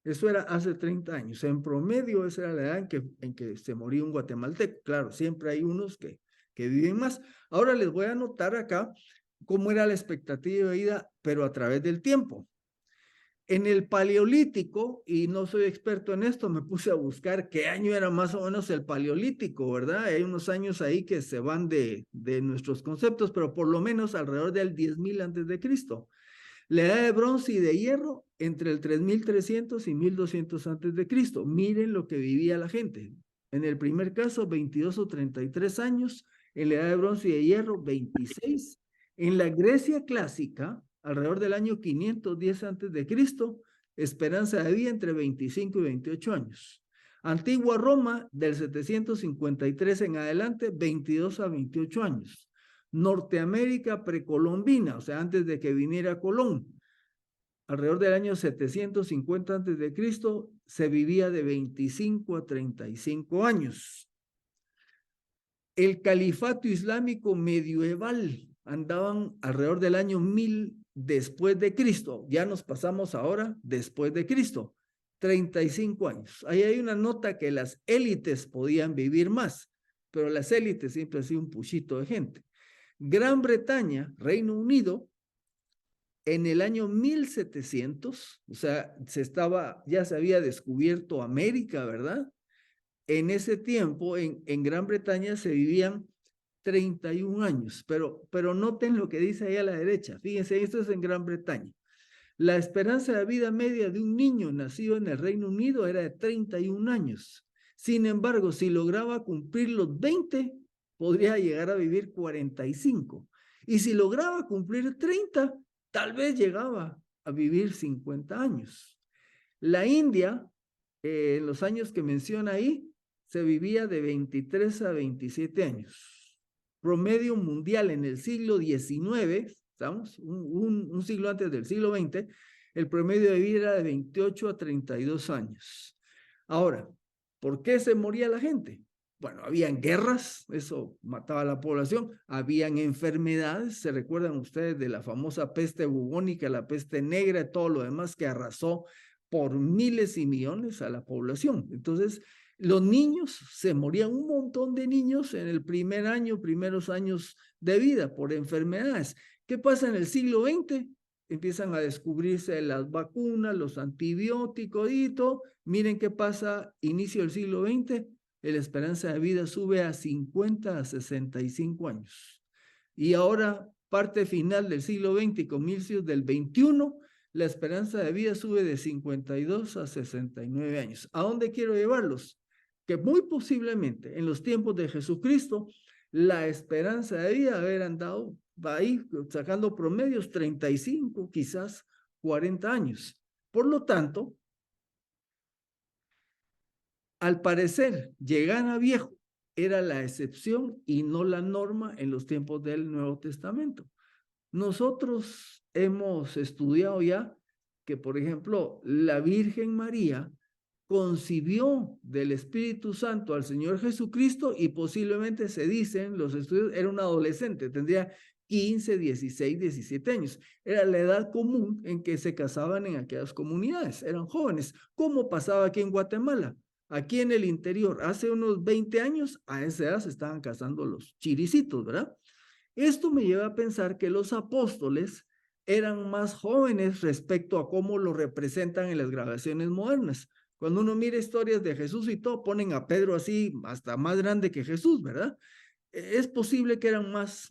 [SPEAKER 1] Eso era hace 30 años. En promedio esa era la edad en que se moría un guatemalteco. Claro, siempre hay unos que viven más. Ahora les voy a anotar acá cómo era la expectativa de vida, pero a través del tiempo. En el Paleolítico, y no soy experto en esto, me puse a buscar qué año era más o menos el Paleolítico, ¿verdad? Hay unos años ahí que se van de nuestros conceptos, pero por lo menos alrededor del 10.000 antes de Cristo. La edad de bronce y de hierro entre el 3300 y 1200 antes de Cristo. Miren lo que vivía la gente. En el primer caso, 22 o 33 años. En la edad de bronce y de hierro, 26. En la Grecia clásica, alrededor del año 510 antes de Cristo, esperanza de vida entre 25 y 28 años. Antigua Roma, del 753 en adelante, 22 a 28 años. Norteamérica precolombina, o sea, antes de que viniera Colón, alrededor del año 750 antes de Cristo, se vivía de 25 a 35 años. El califato islámico medieval andaban alrededor del año 1000 después de Cristo. Ya nos pasamos ahora después de Cristo, 35 años. Ahí hay una nota que las élites podían vivir más, pero las élites siempre han sido un puchito de gente. Gran Bretaña, Reino Unido, en el año 1700, o sea, ya se había descubierto América, ¿verdad? En ese tiempo, en Gran Bretaña se vivían 31 años, pero noten lo que dice ahí a la derecha. Fíjense, esto es en Gran Bretaña. La esperanza de vida media de un niño nacido en el Reino Unido era de 31 años. Sin embargo, si lograba cumplir los 20, podría llegar a vivir 45. Y si lograba cumplir 30, tal vez llegaba a vivir 50 años. La India, en los años que menciona ahí, se vivía de 23 a 27 años. Promedio mundial en el siglo XIX, ¿estamos? Un siglo antes del siglo XX, el promedio de vida era de 28 a 32 años. Ahora, ¿por qué se moría la gente? Bueno, habían guerras, eso mataba a la población, habían enfermedades, se recuerdan ustedes de la famosa peste bubónica, la peste negra y todo lo demás que arrasó por miles y millones a la población. Entonces, los niños, se morían un montón de niños en el primer año, primeros años de vida por enfermedades. ¿Qué pasa en el siglo XX? Empiezan a descubrirse las vacunas, los antibióticos y todo. Miren qué pasa, inicio del siglo XX, la esperanza de vida sube a 50 a 65 años. Y ahora, parte final del siglo XX y comienzos del XXI, la esperanza de vida sube de 52 a 69 años. ¿A dónde quiero llevarlos? Que muy posiblemente en los tiempos de Jesucristo, la esperanza de vida haber andado ahí sacando promedios 35, quizás 40 años. Por lo tanto, al parecer, llegar a viejo era la excepción y no la norma en los tiempos del Nuevo Testamento. Nosotros hemos estudiado ya que, por ejemplo, la Virgen María concibió del Espíritu Santo al Señor Jesucristo y posiblemente se dicen los estudios, era un adolescente, tendría 15, 16, 17 años. Era la edad común en que se casaban en aquellas comunidades, eran jóvenes. ¿Cómo pasaba aquí en Guatemala? Aquí en el interior, hace unos 20 años, a esa edad se estaban casando los chiricitos, ¿verdad? Esto me lleva a pensar que los apóstoles eran más jóvenes respecto a cómo lo representan en las grabaciones modernas. Cuando uno mira historias de Jesús y todo, ponen a Pedro así, hasta más grande que Jesús, ¿verdad? Es posible que eran más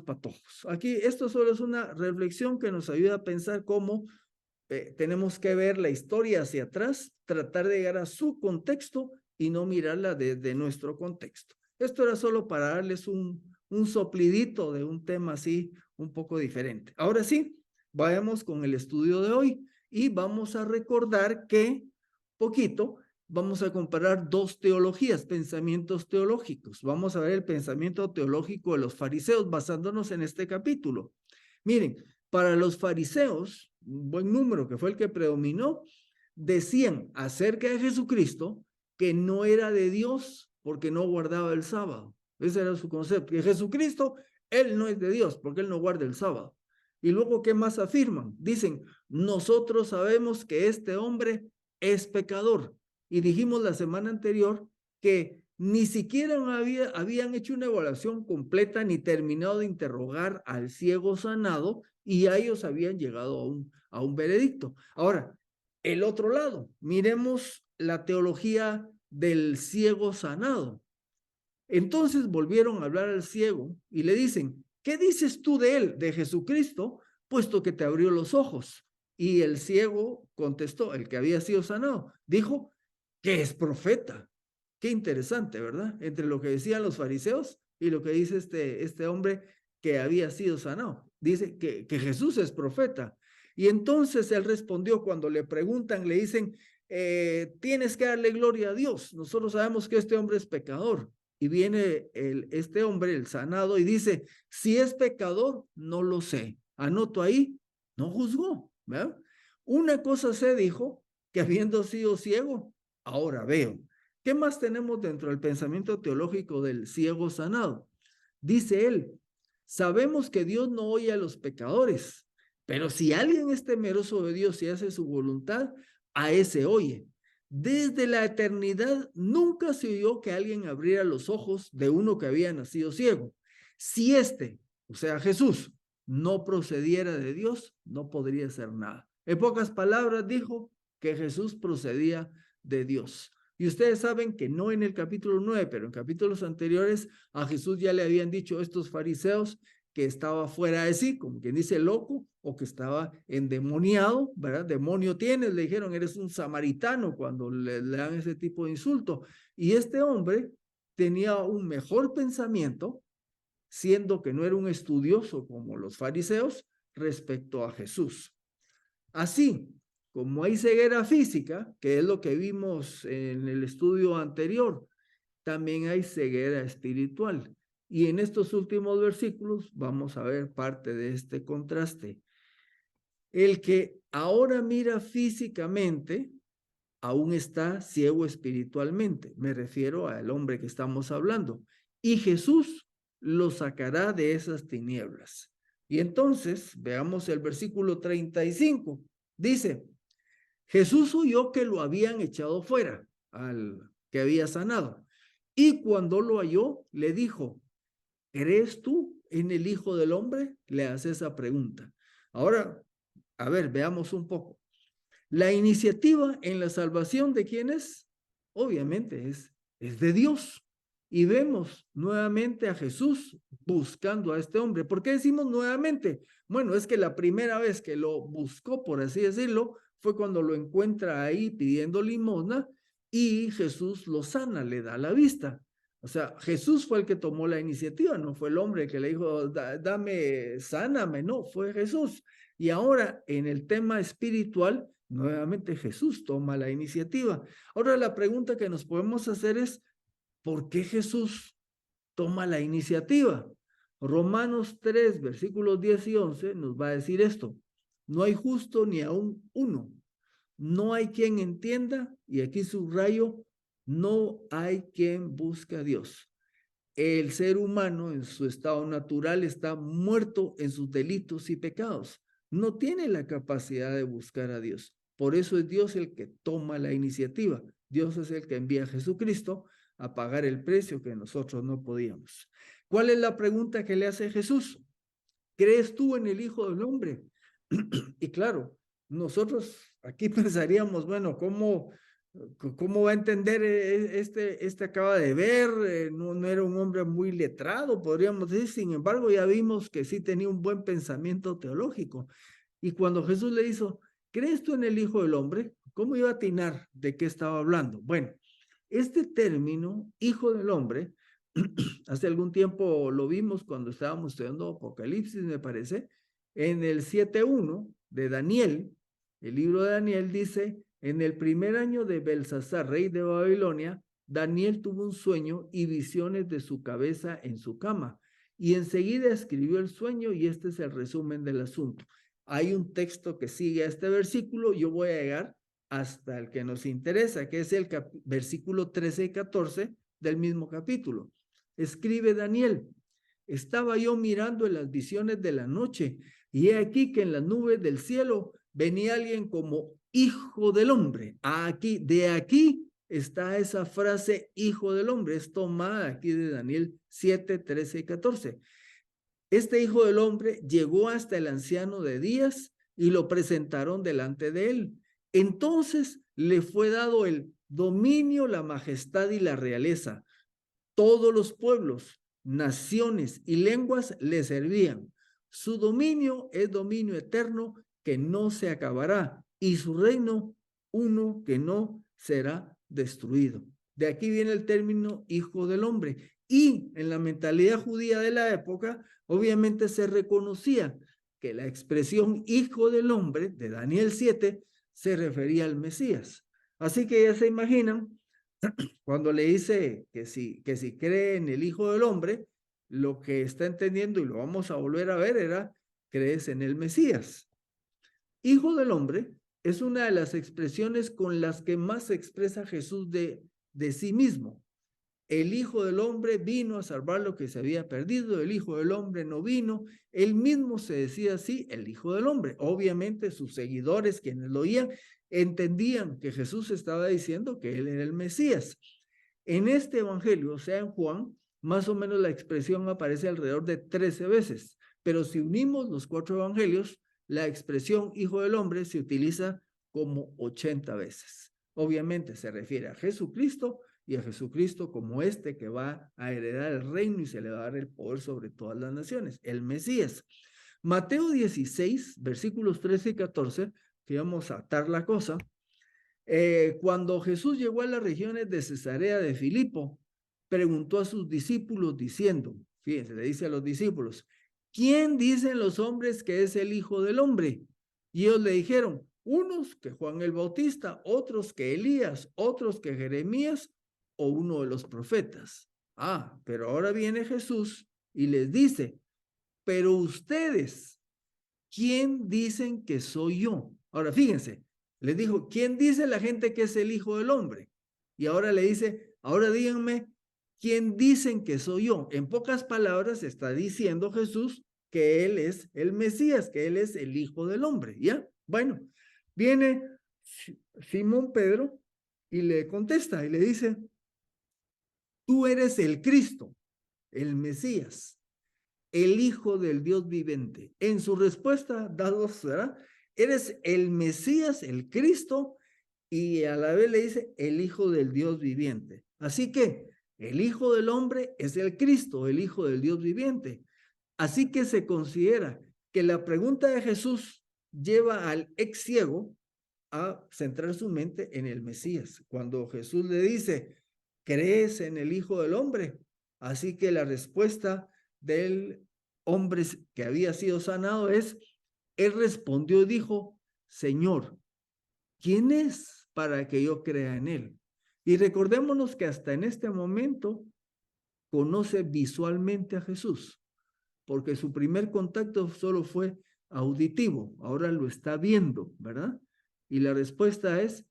[SPEAKER 1] patojos. Aquí esto solo es una reflexión que nos ayuda a pensar cómo tenemos que ver la historia hacia atrás, tratar de llegar a su contexto y no mirarla desde nuestro contexto. Esto era solo para darles un soplidito de un tema así un poco diferente. Ahora sí, vayamos con el estudio de hoy y vamos a recordar que poquito vamos a comparar dos teologías, pensamientos teológicos. Vamos a ver el pensamiento teológico de los fariseos basándonos en este capítulo. Miren, para los fariseos, un buen número que fue el que predominó, decían acerca de Jesucristo que no era de Dios porque no guardaba el sábado. Ese era su concepto. Que Jesucristo, él no es de Dios porque él no guarda el sábado. Y luego, ¿qué más afirman? Dicen, nosotros sabemos que este hombre es pecador. Y dijimos la semana anterior que ni siquiera habían hecho una evaluación completa ni terminado de interrogar al ciego sanado y a ellos habían llegado a un veredicto. Ahora, el otro lado, miremos la teología del ciego sanado. Entonces volvieron a hablar al ciego y le dicen, ¿qué dices tú de él, de Jesucristo, puesto que te abrió los ojos? Y el ciego contestó, el que había sido sanado, dijo que es profeta. Qué interesante, ¿verdad? Entre lo que decían los fariseos y lo que dice este hombre que había sido sanado. Dice que Jesús es profeta. Y entonces él respondió cuando le preguntan, le dicen, tienes que darle gloria a Dios. Nosotros sabemos que este hombre es pecador. Y viene este hombre, el sanado, y dice, si es pecador, no lo sé. Anoto ahí, no juzgó, ¿verdad? Una cosa se dijo, que habiendo sido ciego, ahora veo. ¿Qué más tenemos dentro del pensamiento teológico del ciego sanado? Dice él, sabemos que Dios no oye a los pecadores, pero si alguien es temeroso de Dios y hace su voluntad, a ese oye. Desde la eternidad nunca se oyó que alguien abriera los ojos de uno que había nacido ciego. Si o sea, Jesús, no procediera de Dios, no podría ser nada. En pocas palabras dijo que Jesús procedía de Dios. Y ustedes saben que no en el capítulo 9, pero en capítulos anteriores a Jesús ya le habían dicho estos fariseos que estaba fuera de sí, como quien dice loco, o que estaba endemoniado, ¿verdad? Demonio tienes, le dijeron, eres un samaritano cuando le dan ese tipo de insulto. Y este hombre tenía un mejor pensamiento, siendo que no era un estudioso como los fariseos, respecto a Jesús. Así como hay ceguera física, que es lo que vimos en el estudio anterior, también hay ceguera espiritual. Y en estos últimos versículos vamos a ver parte de este contraste. El que ahora mira físicamente, aún está ciego espiritualmente. Me refiero al hombre que estamos hablando. Y Jesús lo sacará de esas tinieblas. Y entonces, veamos el versículo 35. Dice, Jesús oyó que lo habían echado fuera, al que había sanado. Y cuando lo halló, le dijo, ¿crees tú en el Hijo del Hombre? Le hace esa pregunta. Ahora, a ver, veamos un poco. La iniciativa en la salvación de quién es, obviamente es de Dios. Y vemos nuevamente a Jesús buscando a este hombre. ¿Por qué decimos nuevamente? Bueno, es que la primera vez que lo buscó, por así decirlo, fue cuando lo encuentra ahí pidiendo limosna y Jesús lo sana, le da la vista. O sea, Jesús fue el que tomó la iniciativa, no fue el hombre que le dijo, dame, sáname, no, fue Jesús. Y ahora en el tema espiritual, nuevamente Jesús toma la iniciativa. Ahora la pregunta que nos podemos hacer es, ¿por qué Jesús toma la iniciativa? Romanos 3, versículos 10 y 11 nos va a decir esto. No hay justo ni aún uno. No hay quien entienda, y aquí subrayo, no hay quien busque a Dios. El ser humano en su estado natural está muerto en sus delitos y pecados. No tiene la capacidad de buscar a Dios. Por eso es Dios el que toma la iniciativa. Dios es el que envía a Jesucristo a pagar el precio que nosotros no podíamos. ¿Cuál es la pregunta que le hace Jesús? ¿Crees tú en el Hijo del Hombre? Y claro, nosotros aquí pensaríamos, bueno, ¿cómo va a entender este acaba de ver? No era un hombre muy letrado, podríamos decir. Sin embargo, ya vimos que sí tenía un buen pensamiento teológico. Y cuando Jesús le hizo, ¿crees tú en el Hijo del Hombre? ¿Cómo iba a atinar de qué estaba hablando? Bueno, este término, Hijo del Hombre, hace algún tiempo lo vimos cuando estábamos estudiando Apocalipsis, me parece, en el 7:1 de Daniel, el libro de Daniel dice, en el primer año de Belsasar, rey de Babilonia, Daniel tuvo un sueño y visiones de su cabeza en su cama. Y enseguida escribió el sueño y este es el resumen del asunto. Hay un texto que sigue a este versículo, yo voy a llegar hasta el que nos interesa, que es el versículo 13 y 14 del mismo capítulo. Escribe Daniel, estaba yo mirando en las visiones de la noche y he aquí que en las nubes del cielo venía alguien como hijo del hombre. Aquí, de aquí está esa frase hijo del hombre, es tomada aquí de Daniel 7, 13 y 14. Este hijo del hombre llegó hasta el anciano de días y lo presentaron delante de él. Entonces le fue dado el dominio, la majestad y la realeza. Todos los pueblos, naciones y lenguas le servían. Su dominio es dominio eterno que no se acabará y su reino uno que no será destruido. De aquí viene el término hijo del hombre. Y en la mentalidad judía de la época, obviamente se reconocía que la expresión hijo del hombre de Daniel 7 se refería al Mesías. Así que ya se imaginan, cuando le dice que si cree en el Hijo del Hombre, lo que está entendiendo, y lo vamos a volver a ver, era, crees en el Mesías. Hijo del Hombre es una de las expresiones con las que más se expresa Jesús de sí mismo. El Hijo del Hombre vino a salvar lo que se había perdido, el Hijo del Hombre no vino, él mismo se decía así, el Hijo del Hombre. Obviamente sus seguidores, quienes lo oían, entendían que Jesús estaba diciendo que él era el Mesías. En este evangelio, o sea, en Juan, más o menos la expresión aparece alrededor de 13 veces, Pero si unimos los 4 evangelios, la expresión Hijo del Hombre se utiliza como 80 veces. Obviamente se refiere a Jesucristo y a Jesucristo como este que va a heredar el reino y se le va a dar el poder sobre todas las naciones, el Mesías. Mateo 16, versículos 13 y 14, que vamos a atar la cosa. Cuando Jesús llegó a las regiones de Cesarea de Filipo, preguntó a sus discípulos diciendo, fíjense, le dice a los discípulos, ¿quién dicen los hombres que es el Hijo del Hombre? Y ellos le dijeron, unos que Juan el Bautista, otros que Elías, otros que Jeremías o uno de los profetas. Pero ahora viene Jesús y les dice, pero ustedes, ¿quién dicen que soy yo? Ahora fíjense, les dijo, ¿quién dice la gente que es el Hijo del Hombre? Y ahora le dice, ahora díganme, ¿quién dicen que soy yo? En pocas palabras está diciendo Jesús que Él es el Mesías, que Él es el Hijo del Hombre, ¿ya? Bueno, viene Simón Pedro y le contesta y le dice, tú eres el Cristo, el Mesías, el Hijo del Dios viviente. En su respuesta, dados, ¿será? Eres el Mesías, el Cristo, y a la vez le dice el Hijo del Dios viviente. Así que el Hijo del Hombre es el Cristo, el Hijo del Dios viviente. Así que se considera que la pregunta de Jesús lleva al ex ciego a centrar su mente en el Mesías. Cuando Jesús le dice, ¿crees en el Hijo del Hombre? Así que la respuesta del hombre que había sido sanado es, él respondió y dijo, Señor, ¿quién es para que yo crea en él? Y recordémonos que hasta en este momento conoce visualmente a Jesús, porque su primer contacto solo fue auditivo, ahora lo está viendo, ¿verdad? Y la respuesta es,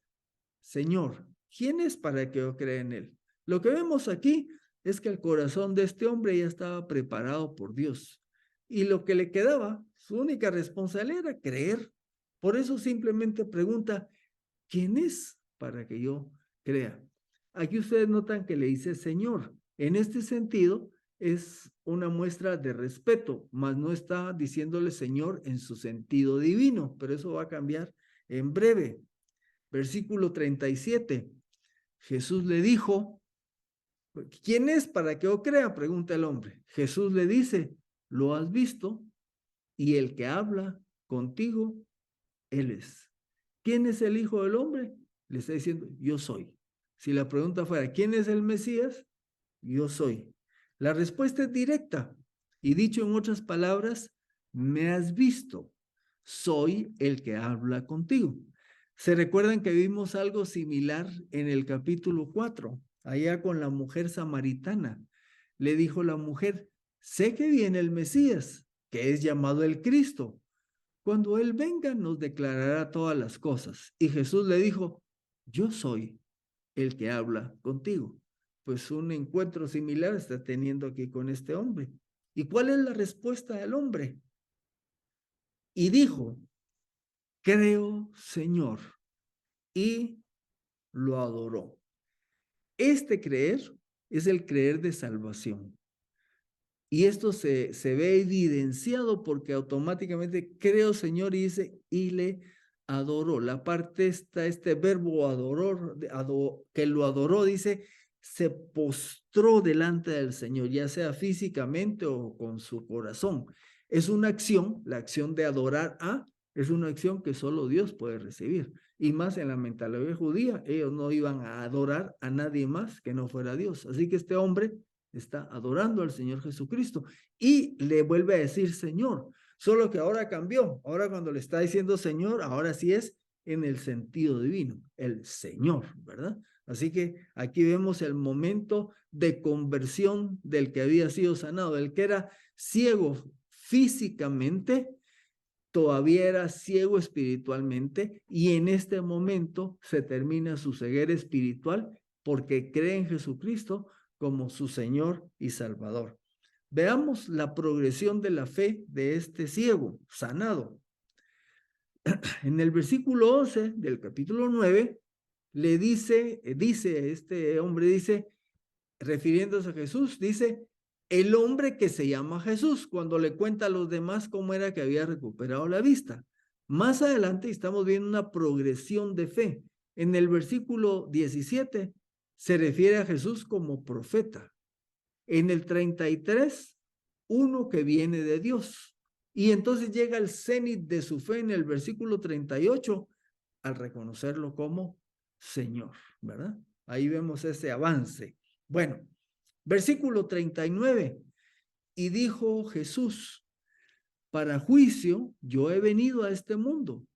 [SPEAKER 1] Señor, ¿quién es para que yo crea en él? Lo que vemos aquí es que el corazón de este hombre ya estaba preparado por Dios. Y lo que le quedaba, su única responsabilidad era creer. Por eso simplemente pregunta, ¿quién es para que yo crea? Aquí ustedes notan que le dice Señor. En este sentido, es una muestra de respeto, mas no está diciéndole Señor en su sentido divino, pero eso va a cambiar en breve. Versículo 37. Jesús le dijo, ¿quién es para que yo crea? Pregunta el hombre. Jesús le dice, ¿lo has visto? Y el que habla contigo, él es. ¿Quién es el Hijo del Hombre? Le está diciendo, yo soy. Si la pregunta fuera, ¿quién es el Mesías? Yo soy. La respuesta es directa. Y dicho en otras palabras, me has visto. Soy el que habla contigo. ¿Se recuerdan que vimos algo similar en el capítulo 4? Allá con la mujer samaritana. Le dijo la mujer, sé que viene el Mesías, que es llamado el Cristo. Cuando Él venga, nos declarará todas las cosas. Y Jesús le dijo, yo soy el que habla contigo. Pues un encuentro similar está teniendo aquí con este hombre. ¿Y cuál es la respuesta del hombre? Y dijo, creo, Señor, y lo adoró. Este creer es el creer de salvación. Y esto se ve evidenciado porque automáticamente creo, Señor, y dice, y le adoró. La parte está, este verbo adoró, que lo adoró, dice, se postró delante del Señor, ya sea físicamente o con su corazón. Es una acción, la acción de adorar a, es una acción que solo Dios puede recibir. Y más en la mentalidad judía, ellos no iban a adorar a nadie más que no fuera Dios. Así que este hombre está adorando al Señor Jesucristo y le vuelve a decir Señor, solo que ahora cambió. Ahora cuando le está diciendo Señor, ahora sí es en el sentido divino, el Señor, ¿verdad? Así que aquí vemos el momento de conversión del que había sido sanado, del que era ciego físicamente, todavía era ciego espiritualmente y en este momento se termina su ceguera espiritual porque cree en Jesucristo como su Señor y Salvador. Veamos la progresión de la fe de este ciego sanado. En el versículo 11 del capítulo 9, le dice este hombre, dice, refiriéndose a Jesús, dice, el hombre que se llama Jesús, cuando le cuenta a los demás cómo era que había recuperado la vista. Más adelante estamos viendo una progresión de fe. En el versículo 17 se refiere a Jesús como profeta. En el 33, uno que viene de Dios. Y entonces llega el cenit de su fe en el versículo 38 al reconocerlo como Señor, ¿verdad? Ahí vemos ese avance. Bueno, versículo 39. Y dijo Jesús, para juicio yo he venido a este mundo,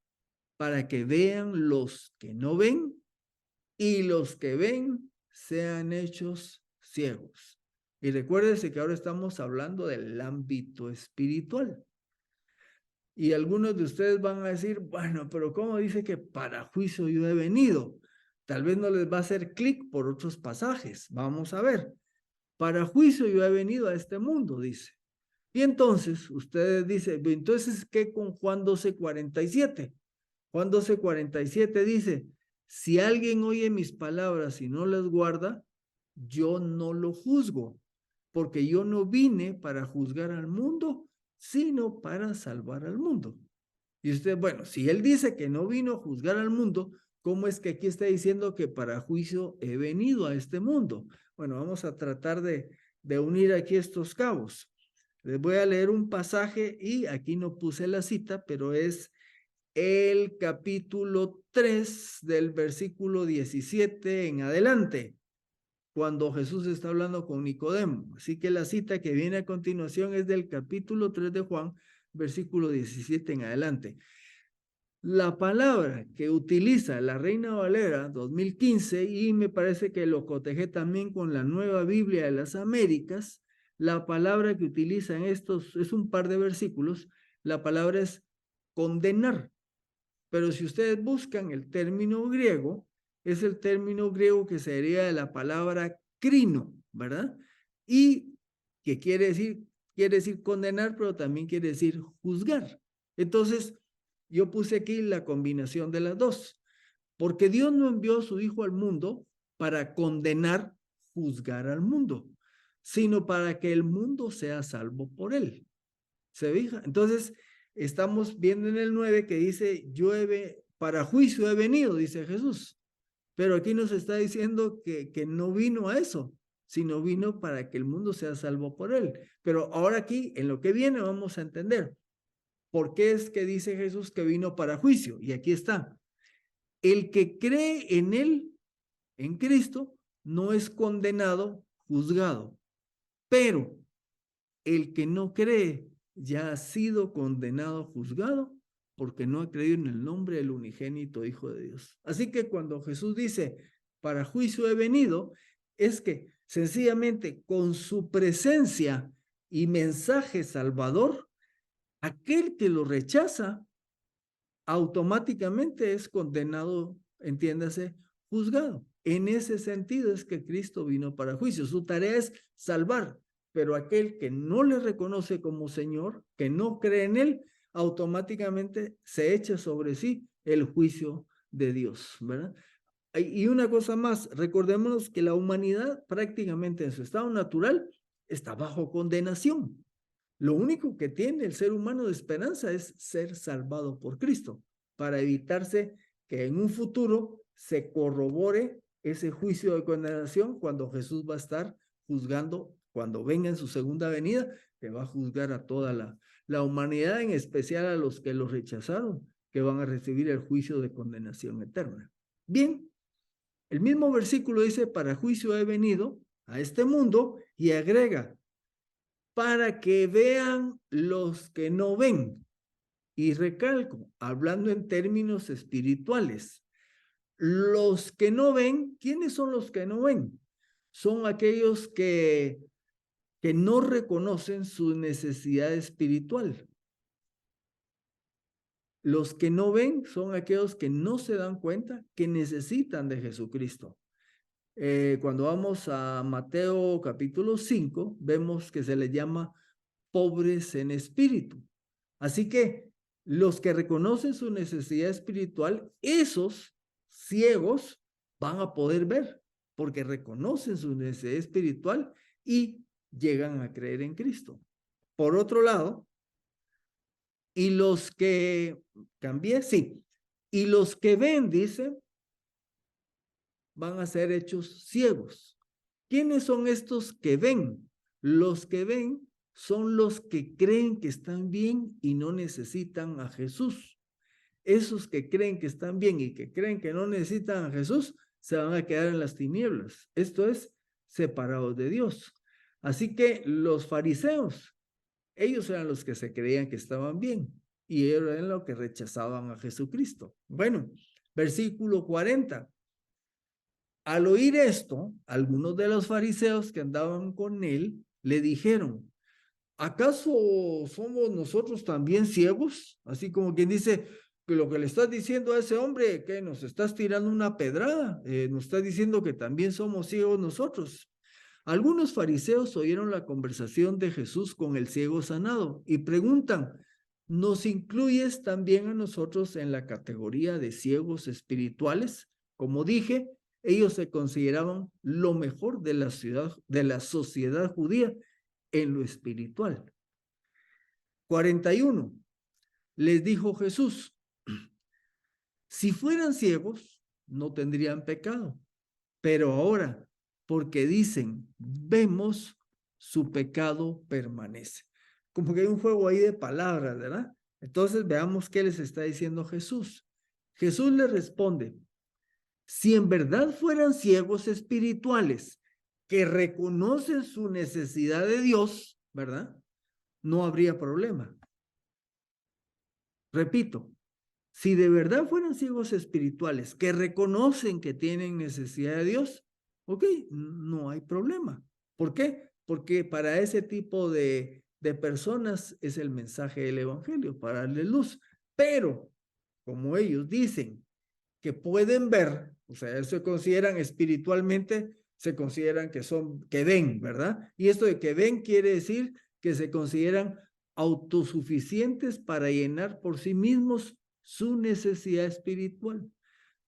[SPEAKER 1] para que vean los que no ven y los que ven sean hechos ciegos. Y recuérdense que ahora estamos hablando del ámbito espiritual. Y algunos de ustedes van a decir, bueno, pero ¿cómo dice que para juicio yo he venido? Tal vez no les va a hacer clic por otros pasajes. Vamos a ver. Para juicio yo he venido a este mundo, dice. Y entonces, ustedes dicen, entonces, ¿qué con Juan 12:47? Juan 12:47 dice, si alguien oye mis palabras y no las guarda, yo no lo juzgo, porque yo no vine para juzgar al mundo, sino para salvar al mundo. Y usted, bueno, si él dice que no vino a juzgar al mundo, ¿cómo es que aquí está diciendo que para juicio he venido a este mundo? Bueno, vamos a tratar de unir aquí estos cabos. Les voy a leer un pasaje y aquí no puse la cita, pero es el capítulo 3 del versículo 17 en adelante, cuando Jesús está hablando con Nicodemo. Así que la cita que viene a continuación es del capítulo 3 de Juan, versículo 17 en adelante. La palabra que utiliza la Reina Valera 2015, y me parece que lo cotejé también con la Nueva Biblia de las Américas, la palabra que utiliza en estos, es un par de versículos, la palabra es condenar. Pero si ustedes buscan el término griego, es el término griego que sería de la palabra crino, ¿verdad? Y que quiere decir condenar, pero también quiere decir juzgar. Entonces, yo puse aquí la combinación de las dos, porque Dios no envió a su Hijo al mundo para condenar, juzgar al mundo, sino para que el mundo sea salvo por él. ¿Se fija? Entonces, estamos viendo en el 9 que dice, para juicio he venido, dice Jesús. Pero aquí nos está diciendo que no vino a eso, sino vino para que el mundo sea salvo por él. Pero ahora aquí, en lo que viene, vamos a entender por qué es que dice Jesús que vino para juicio. Y aquí está. El que cree en él, en Cristo, no es condenado, juzgado. Pero el que no cree ya ha sido condenado, juzgado, porque no ha creído en el nombre del unigénito Hijo de Dios. Así que cuando Jesús dice, para juicio he venido, es que sencillamente con su presencia y mensaje salvador, aquel que lo rechaza automáticamente es condenado, entiéndase, juzgado. En ese sentido es que Cristo vino para juicio. Su tarea es salvar, pero aquel que no le reconoce como Señor, que no cree en él, automáticamente se echa sobre sí el juicio de Dios, ¿verdad? Y una cosa más, recordémonos que la humanidad prácticamente en su estado natural está bajo condenación. Lo único que tiene el ser humano de esperanza es ser salvado por Cristo, para evitarse que en un futuro se corrobore ese juicio de condenación cuando Jesús va a estar juzgando, cuando venga en su segunda venida, que va a juzgar a toda la humanidad, en especial a los que lo rechazaron, que van a recibir el juicio de condenación eterna. Bien, el mismo versículo dice, para juicio he venido a este mundo, y agrega, para que vean los que no ven. Y recalco, hablando en términos espirituales, los que no ven, ¿quiénes son los que no ven? Son aquellos que no reconocen su necesidad espiritual. Los que no ven son aquellos que no se dan cuenta que necesitan de Jesucristo. Cuando vamos a Mateo capítulo 5, vemos que se les llama pobres en espíritu. Así que los que reconocen su necesidad espiritual, esos ciegos van a poder ver, porque reconocen su necesidad espiritual y llegan a creer en Cristo. Por otro lado, y los que, cambié, sí, y los que ven, dice, van a ser hechos ciegos. ¿Quiénes son estos que ven? Los que ven son los que creen que están bien y no necesitan a Jesús. Esos que creen que están bien y que creen que no necesitan a Jesús, se van a quedar en las tinieblas. Esto es, separados de Dios. Así que los fariseos, ellos eran los que se creían que estaban bien y eran los que rechazaban a Jesucristo. Bueno, versículo 40. Al oír esto, algunos de los fariseos que andaban con él le dijeron, ¿acaso somos nosotros también ciegos? Así como quien dice que lo que le estás diciendo a ese hombre, que nos estás tirando una pedrada, nos está diciendo que también somos ciegos nosotros. Algunos fariseos oyeron la conversación de Jesús con el ciego sanado y preguntan, ¿nos incluyes también a nosotros en la categoría de ciegos espirituales? Como dije, ellos se consideraban lo mejor de la sociedad judía en lo espiritual. 41. Les dijo Jesús, si fueran ciegos, no tendrían pecado, pero ahora, porque dicen, vemos, su pecado permanece. Como que hay un juego ahí de palabras, ¿verdad? Entonces veamos qué les está diciendo Jesús. Jesús les responde, si en verdad fueran ciegos espirituales que reconocen su necesidad de Dios, ¿verdad? No habría problema. Repito, si de verdad fueran ciegos espirituales que reconocen que tienen necesidad de Dios, ok, no hay problema. ¿Por qué? Porque para ese tipo de personas es el mensaje del evangelio, para darle luz. Pero, como ellos dicen que pueden ver, o sea, ellos se consideran espiritualmente, se consideran que ven, ¿verdad? Y esto de que ven quiere decir que se consideran autosuficientes para llenar por sí mismos su necesidad espiritual.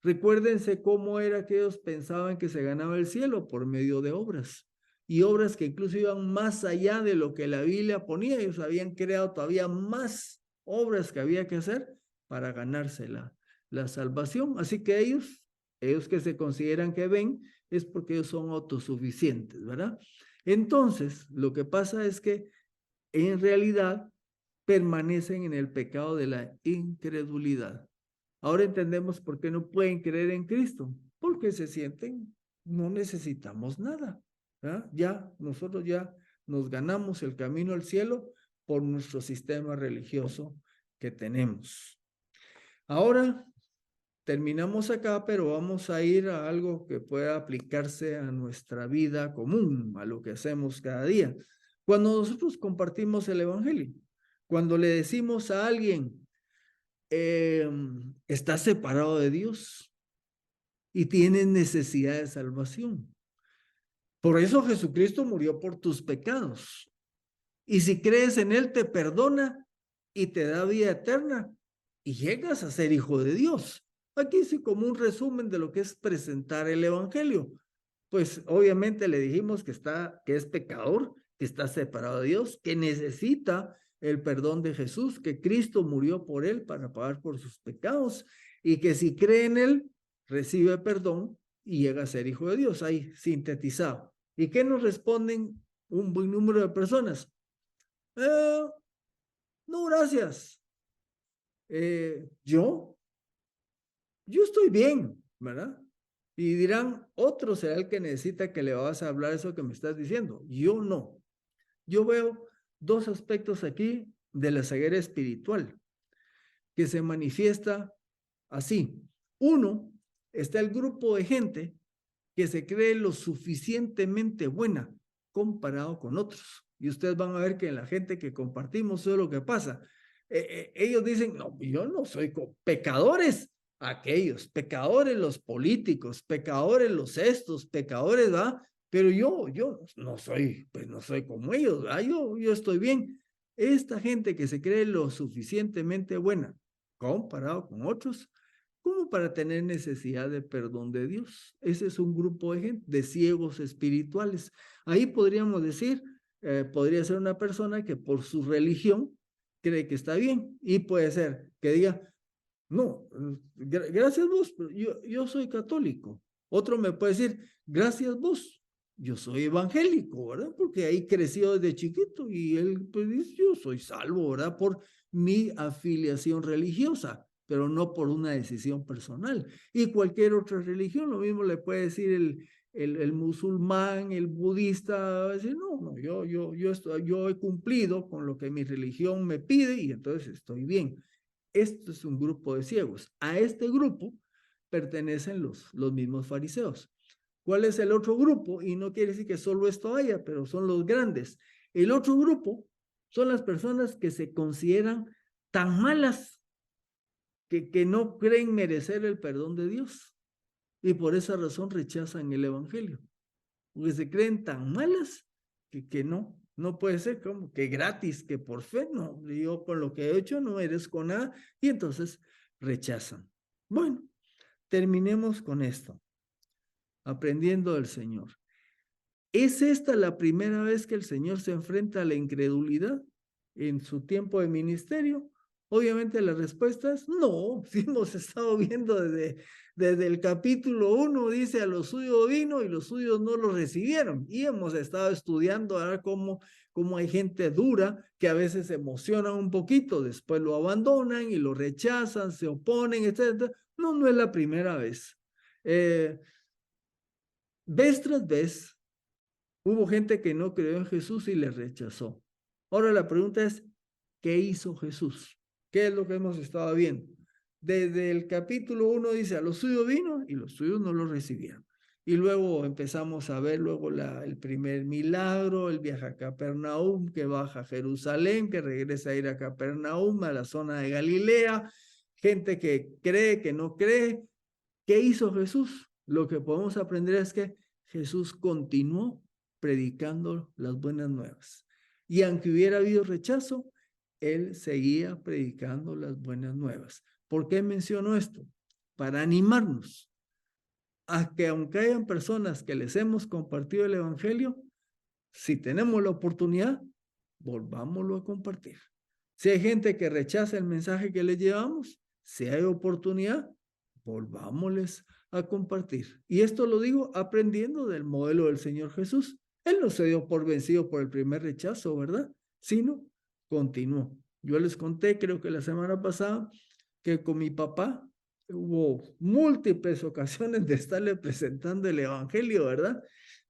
[SPEAKER 1] Recuérdense cómo era que ellos pensaban que se ganaba el cielo por medio de obras, y obras que incluso iban más allá de lo que la Biblia ponía. Ellos habían creado todavía más obras que había que hacer para ganarse la salvación. Así que ellos que se consideran que ven, es porque ellos son autosuficientes, ¿verdad? Entonces, lo que pasa es que en realidad permanecen en el pecado de la incredulidad. Ahora entendemos por qué no pueden creer en Cristo, porque se sienten, no necesitamos nada, ¿verdad? Nosotros ya nos ganamos el camino al cielo por nuestro sistema religioso que tenemos. Ahora terminamos acá, pero vamos a ir a algo que pueda aplicarse a nuestra vida común, a lo que hacemos cada día. Cuando nosotros compartimos el evangelio, cuando le decimos a alguien, estás separado de Dios y tienes necesidad de salvación. Por eso Jesucristo murió por tus pecados. Y si crees en Él, te perdona y te da vida eterna y llegas a ser hijo de Dios. Aquí sí como un resumen de lo que es presentar el evangelio. Pues obviamente le dijimos que es pecador, que está separado de Dios, que necesita el perdón de Jesús, que Cristo murió por él para pagar por sus pecados y que si cree en él, recibe perdón y llega a ser hijo de Dios. Ahí sintetizado. ¿Y qué nos responden un buen número de personas? No, gracias. Yo estoy bien, ¿verdad? Y dirán, otro será el que necesita que le vas a hablar eso que me estás diciendo. Yo no. Yo veo dos aspectos aquí de la ceguera espiritual que se manifiesta así. Uno, está el grupo de gente que se cree lo suficientemente buena comparado con otros. Y ustedes van a ver que en la gente que compartimos eso es lo que pasa. Ellos dicen, no, yo no soy pecadores, aquellos, pecadores los políticos, pecadores los estos, pecadores, ¿va? Pero yo no soy, pues no soy como ellos, ¿va? Yo estoy bien. Esta gente que se cree lo suficientemente buena comparado con otros, como para tener necesidad de perdón de Dios. Ese es un grupo de gente, de ciegos espirituales. Ahí podríamos decir, podría ser una persona que por su religión cree que está bien, y puede ser que diga, no, gracias vos, pero yo soy católico. Otro me puede decir, gracias vos, yo soy evangélico, ¿verdad? Porque ahí creció desde chiquito y él pues dice, yo soy salvo, ¿verdad? Por mi afiliación religiosa, pero no por una decisión personal. Y cualquier otra religión, lo mismo le puede decir el musulmán, el budista, va a decir, no, yo he cumplido con lo que mi religión me pide y entonces estoy bien. Esto es un grupo de ciegos. A este grupo pertenecen los mismos fariseos. ¿Cuál es el otro grupo? Y no quiere decir que solo esto haya, pero son los grandes. El otro grupo son las personas que se consideran tan malas que no creen merecer el perdón de Dios. Y por esa razón rechazan el evangelio. Porque se creen tan malas que no puede ser como que gratis, que por fe, no, yo con lo que he hecho no merezco nada, y entonces rechazan. Bueno, terminemos con esto, aprendiendo del Señor. ¿Es esta la primera vez que el Señor se enfrenta a la incredulidad en su tiempo de ministerio? Obviamente la respuesta es no. Si hemos estado viendo desde el capítulo 1, dice a los suyos vino y los suyos no lo recibieron. Y hemos estado estudiando ahora cómo hay gente dura que a veces se emocionan un poquito, después lo abandonan y lo rechazan, se oponen, etc. No, no es la primera vez. Vez tras vez, hubo gente que no creyó en Jesús y le rechazó. Ahora la pregunta es, ¿qué hizo Jesús? ¿Qué es lo que hemos estado viendo? Desde el capítulo 1 dice, a los suyos vino y los suyos no lo recibieron. Y luego empezamos a ver luego el primer milagro, el viaje a Capernaum, que baja a Jerusalén, que regresa a ir a Capernaum, a la zona de Galilea, gente que cree, que no cree. ¿Qué hizo Jesús? Lo que podemos aprender es que Jesús continuó predicando las buenas nuevas. Y aunque hubiera habido rechazo, él seguía predicando las buenas nuevas. ¿Por qué menciono esto? Para animarnos a que aunque hayan personas que les hemos compartido el evangelio, si tenemos la oportunidad, volvámoslo a compartir. Si hay gente que rechaza el mensaje que les llevamos, si hay oportunidad, volvámosles a compartir. Y esto lo digo aprendiendo del modelo del Señor Jesús. Él no se dio por vencido por el primer rechazo, ¿verdad? Sino continuó. Yo les conté, creo que la semana pasada, que con mi papá hubo múltiples ocasiones de estarle presentando el evangelio, ¿verdad?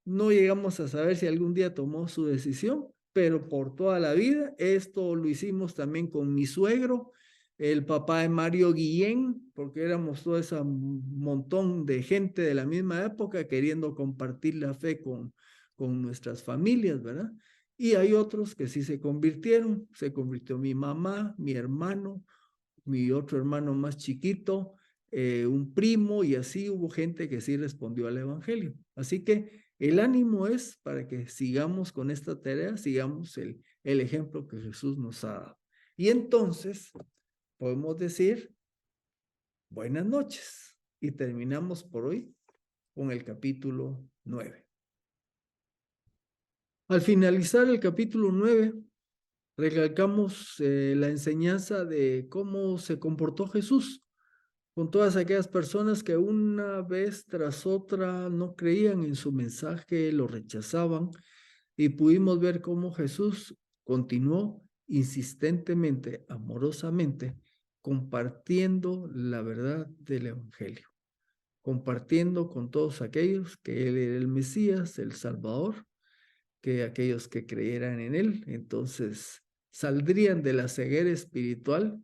[SPEAKER 1] No llegamos a saber si algún día tomó su decisión, pero por toda la vida. Esto lo hicimos también con mi suegro, el papá de Mario Guillén, porque éramos todo ese montón de gente de la misma época queriendo compartir la fe con nuestras familias, ¿verdad? Y hay otros que sí se convirtió mi mamá, mi hermano, mi otro hermano más chiquito, un primo, y así hubo gente que sí respondió al evangelio. Así que el ánimo es para que sigamos con esta tarea, sigamos el ejemplo que Jesús nos ha dado. Y entonces podemos decir buenas noches y terminamos por hoy con el capítulo 9. Al finalizar el capítulo 9, recalcamos la enseñanza de cómo se comportó Jesús con todas aquellas personas que una vez tras otra no creían en su mensaje, lo rechazaban, y pudimos ver cómo Jesús continuó insistentemente, amorosamente, compartiendo la verdad del Evangelio, compartiendo con todos aquellos que Él era el Mesías, el Salvador, que aquellos que creyeran en Él, entonces saldrían de la ceguera espiritual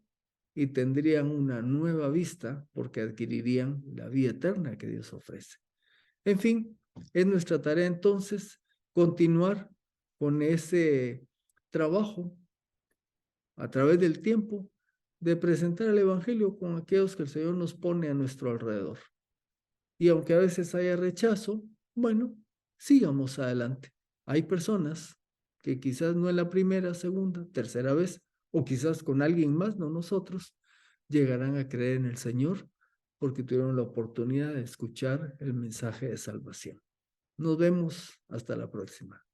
[SPEAKER 1] y tendrían una nueva vista porque adquirirían la vida eterna que Dios ofrece. En fin, es nuestra tarea entonces continuar con ese trabajo a través del tiempo de presentar el Evangelio con aquellos que el Señor nos pone a nuestro alrededor. Y aunque a veces haya rechazo, bueno, sigamos adelante. Hay personas que quizás no en la primera, segunda, tercera vez, o quizás con alguien más, no nosotros, llegarán a creer en el Señor porque tuvieron la oportunidad de escuchar el mensaje de salvación. Nos vemos hasta la próxima.